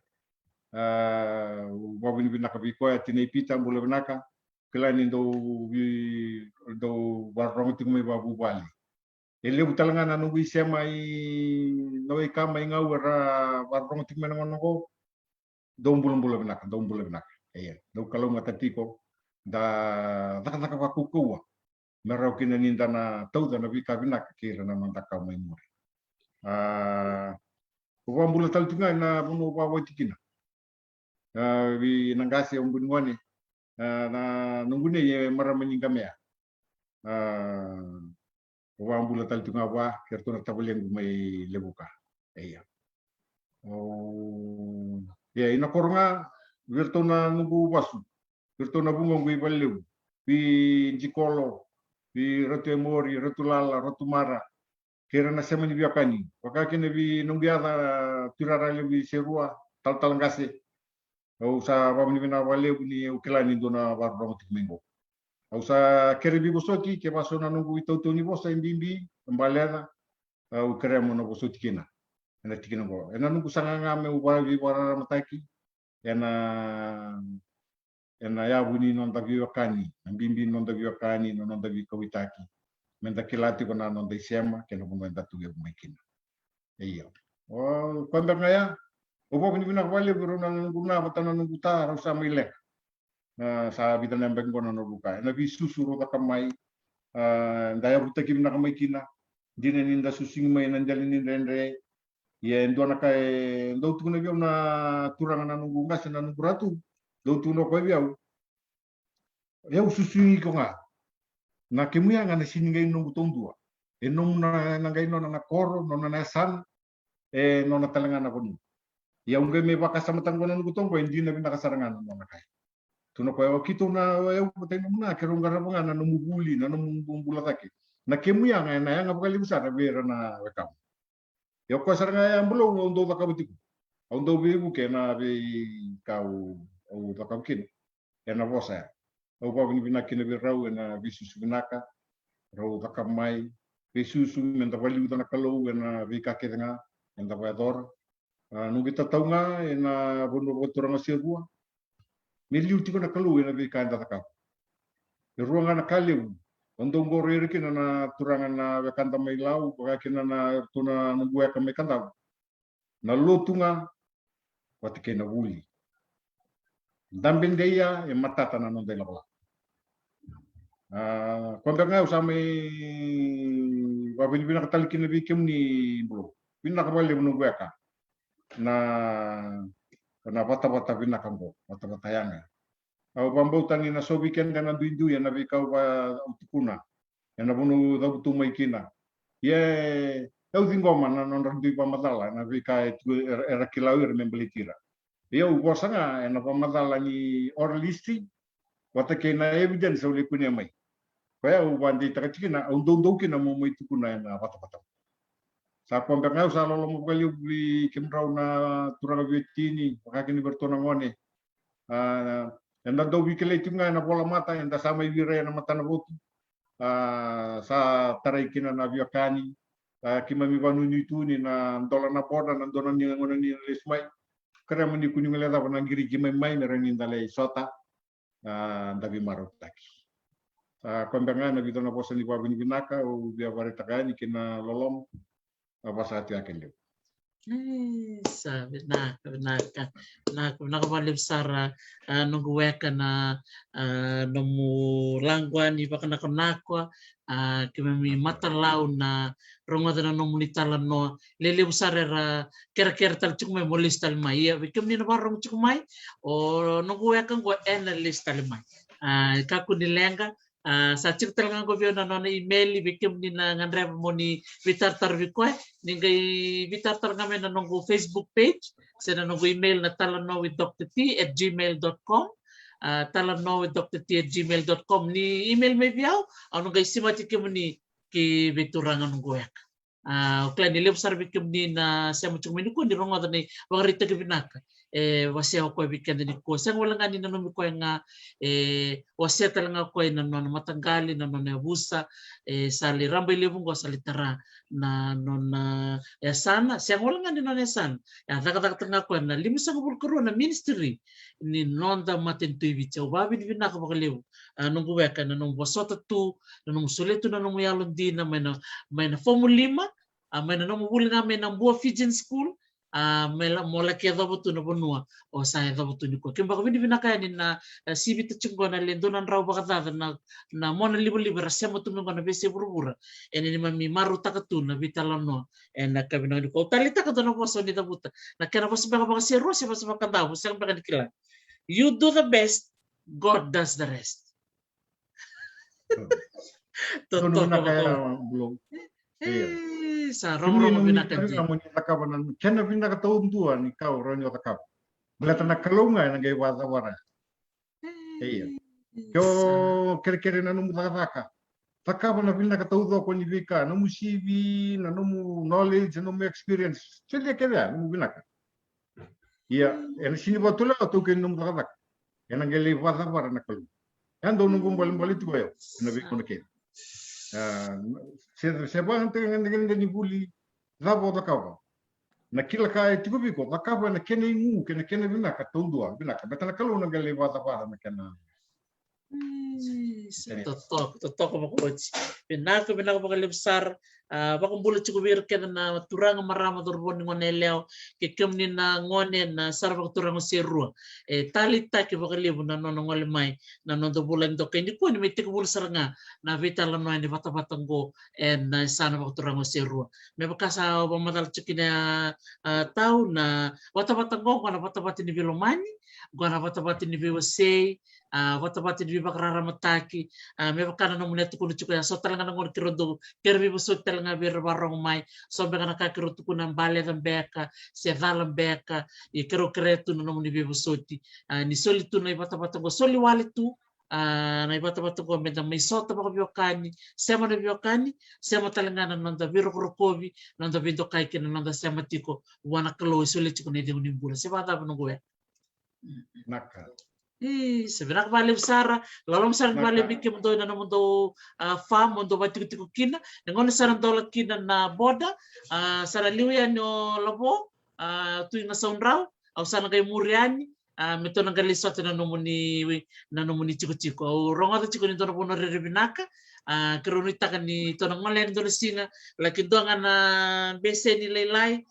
Opo bini nakabiko ya tinai pita bula benaka. Kelain do warong tiko mai babu bali. Ele butalangan anu wi semai noi kamai ngawara warong tiko mai ngono dom bula benaka. Iya. Do kalau ngata tiko da taka wakukuwa. Merau kina ninda na tau da na vika vina kira na mantaka mai muri. Wa mbula tal tunga na buno wa watikina. Vi nangasi ombunwani na nungune ye mara meningamea. Wa mbula tal tunga wa kerto na tabuleng mai lebuka. Iya. Ya ina koronga virto na nungu wasu. Virto na bungo ngui baleu. Vi jikolo vi ratu emori, ratu lala, ratu mara, kira na semani biakani. Waka kene vi nungbiada turara le vi serua, tal ngase. Au sa wamni bina wale ni ukilani dona warong tikmengo. Au sa kere bi bosoki ke baso na nungu itautu ni bosa imbimbi, mbalena, au kere mo na boso tikina. Ena tikina go. Ena nungu sanga ngame ubara vi warara mataki. Ena ya buni non da viwakani, mbimbi non da viwakani, non da vikawitaki. Menda kilati ko na non da isema, kena mo menda tuge kumikina. Iya. Kwamba ngaya, opo bini bina kwale biro na nguna batana nunguta rasa milek. sa bitan yang bengko na buka na vi susuru ta kamai daya ruta kim na kamai kina dina ninda susing mai nanjalin rendre ye ndo na kai ndo tu na biau na turang na nunggu ngas na nunggu ratu ndo tu no koi biau eu susungi ko nga na kemuya nga na siningai nunggu tondua e nong na ngai no na koro no na san e no na talanga na koni ya unge me baka samatan ko nunggu tongko indi na binaka sarangan no na kai tuno ko kito na eu poteng na ke ronga rabanga na numu buli na numu bumbula take na kemuya nga na yang apakali besar bera na wekam yo ko saranga yang belum untuk takabutiku untuk bibu ke na be kau au takabukin na bosa au pa ni binakin be rau na bisu subinaka rau takamai bisu men tapali utana kalau na be kakenga en tapador nu kita taunga na bono botoranga sirua miliu tiko na kalau na be kanda takap ruanga na kaliu untuk gorere kina na turangan na bekanta mai lau baka kina na tuna nunggu ka mai kanta na lotunga watike na wuli dambing deia e matata na non dela bala konda nga usame babili bina katali kina bikem ni bro bina kabali nunggu ka na bata bina kambo bata yanga au bambau tani na so weekend kana duindu ya na bikau ba utukuna ya na bunu da butu mai kina ye eu dingoma na non randu pa madala na bika era kilau membeli tira eu bosanga na pa madala ni orlisti wata ke na evidence ole kunya mai pa eu bandi takachina au do kina mo mai tukuna na bata sa kombe ngau sa lo mo kali bi kimrau na turanga betini pakakini bertona ngone enda do bikele tunga na bola mata enda sama vire na mata na botu sa tarai kina na biokani kima mi banu ni tuni na dola na boda na dona ni ngona ni lesmai kare mani kuni ngale da bana giri kima mai na rani ndale sota ndabi maro taki kondanga na bidona bosa ni babini binaka o bia bare takani kina lolom basati akende sabi na bali besar nunggu weka na nomu langguan iba kana konakwa kemi mata lau na ronga na nomu litala no lele besar era kera tal cuma molis tal mai ya kemi na barong cuma o nunggu weka go analyst tal mai kaku nilenga sa cerita nga ko na nona email bikim ni na ngandre mo ni vitartar bikoy ningay vitartar nga na nunggu Facebook page sa na nunggu email na talanowithdrt@gmail.com talanowithdrt@gmail.com ni email may biyaw ano guys simati kim ni ki biturangan nunggu yak ukla ni lep sar bikim ni na sa mo chumi ko ni ronga ni wagrita ke binaka wasya ko bikin ni ko sang wala nga ni nanomi ko nga wasya talanga ko na matanggali na busa sali rambay libong ko salitara na sana sang wala nga ni non san ya tanga ko na limisang bulkaro na ministry ni nonda matentuy bitsa babi di binaka bakaliw nung buweka na nung bosota tu na nung suleto na nung yalon di na may na formula 5 may na nung muli nga may nang buwa Fijian school mola kia dabutu na bonua o saya dabutu ni ko kimba ko binaka ni na sibita chungo na lendo na raw bakata na mona libo rasya mo tumingo na bese burubura eni ni mami maru takatu na bitalano na kabino ni ko talita ka na poso ni dabuta na kana poso baka seru siya poso baka dabu sang baka dikila you do the best God does the rest Toto na kaya belum sa rongo binaka ji mo ni takabanan kena binaka tauntuan ni kau ronyo takap belata na kalunga na gay wara iya yo kere na numu takaba na binaka taudo ko ni bika no musibi na no knowledge no experience chile kere no binaka iya en sini batula to ken numu takaka ena gele wara na kalu ando nunggu bali tu yo na biko na ke siapa yang dengan ni buli labo takaba na kila kai tigo biko takaba na kene ngu kene binaka tundua binaka betana kalau na gele wata na kena toto ko ko Pinaka bakal besar bakal bulu cukup bir kena na turang marama dorbon ngone leo ke kemni na ngone na sarva turang serua tali taki bakal libu na nono ngole mai na nono bulan to kendi ko ni metik bulu saranga na vita la no ni bata batango en na sana bakal turang serua me bakasa ba madal cikina tau na bata batango kana bata batin ni bilomani gona bata batin ni biwasei bata batin ni bakrara mataki me bakana no munetu kuno cukuya so talanga ngol kirodo kerbi busut talanga bir barong mai so bekana ka kirotu kuno bale dan beka se dalam beka e kero kretu no muni bi busuti ni soli tu na bata go soli wale tu na bata go me da mai sota ba biokani sema na biokani sema talanga na nda biro rokovi nda bindo kai ken nda sema tiko wana klo soli tiko ne de unimbula se bata no go Naka. Sebenarnya balik besar, lalu besar balik bikin untuk na mundo farm untuk batu tiku kina, dengan saran dolat kina na boda, saran liuya no labo, tu ina saundrau, au sana kay muriani, meto nang gali sote na nomuni chiku, au ronga chiku ni tono pono rebinaka, kerunu itakan ni tono ngalen tono singa, lakin doang na bese ni lelai,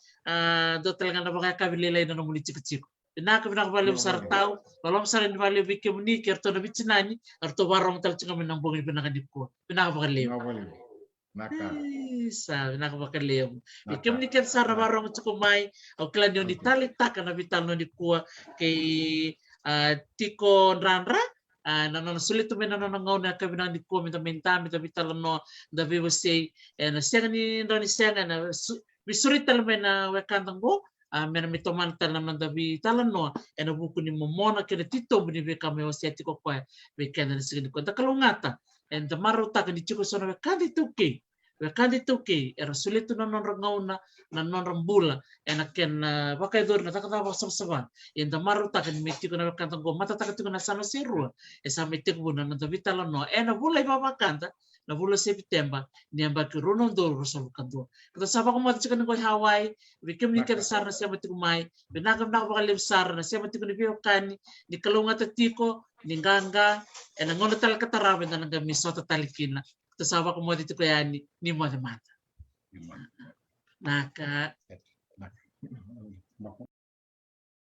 do telangan na bakay kabili lelai na nomuni chiku. Pinaka balik besar tahu, kalau misalnya balik bikin ni kerto na bitsinani, kerto barong tal cuma menambungi pinaka dipko, pinaka bakal leo. Naka. Sa pinaka bakal leo. Bikin ni kerto sana barong cukup mai, au klan yon ditali tak na vital no dipko kay tiko ranra, na sulit tu mena na ngau na kabinang dipko minta vital no da vivo say, na siya ni ndoni siya na bisurit tal mena wekantang go. Mena mitoman naman dabi talan no ena buku ni momona kena tito bini be kame wasiati ko kwa be kena ni sigini ko takalungata en the maruta ka di chiko sono be kandi tuke era sulitu non rangauna na non rambula ena ken bakai dor na takata ba sabsaban en the maruta ka ni metiko na kanta go mata takatu na sano serua esa metiko buna na dabi talan no ena bulai baba kanta na bulan September ni amba ke rono do rosol kanto kita saba ko mo tsikan ko Hawaii bikem ni kada sar na siya matiku mai binagam na bakal sar na siya matiku ni biokani ni kalunga tatiko ni ganga en ngono tal katarame na nga misota talikina kita saba ko mo dito ko yani ni mo mata naka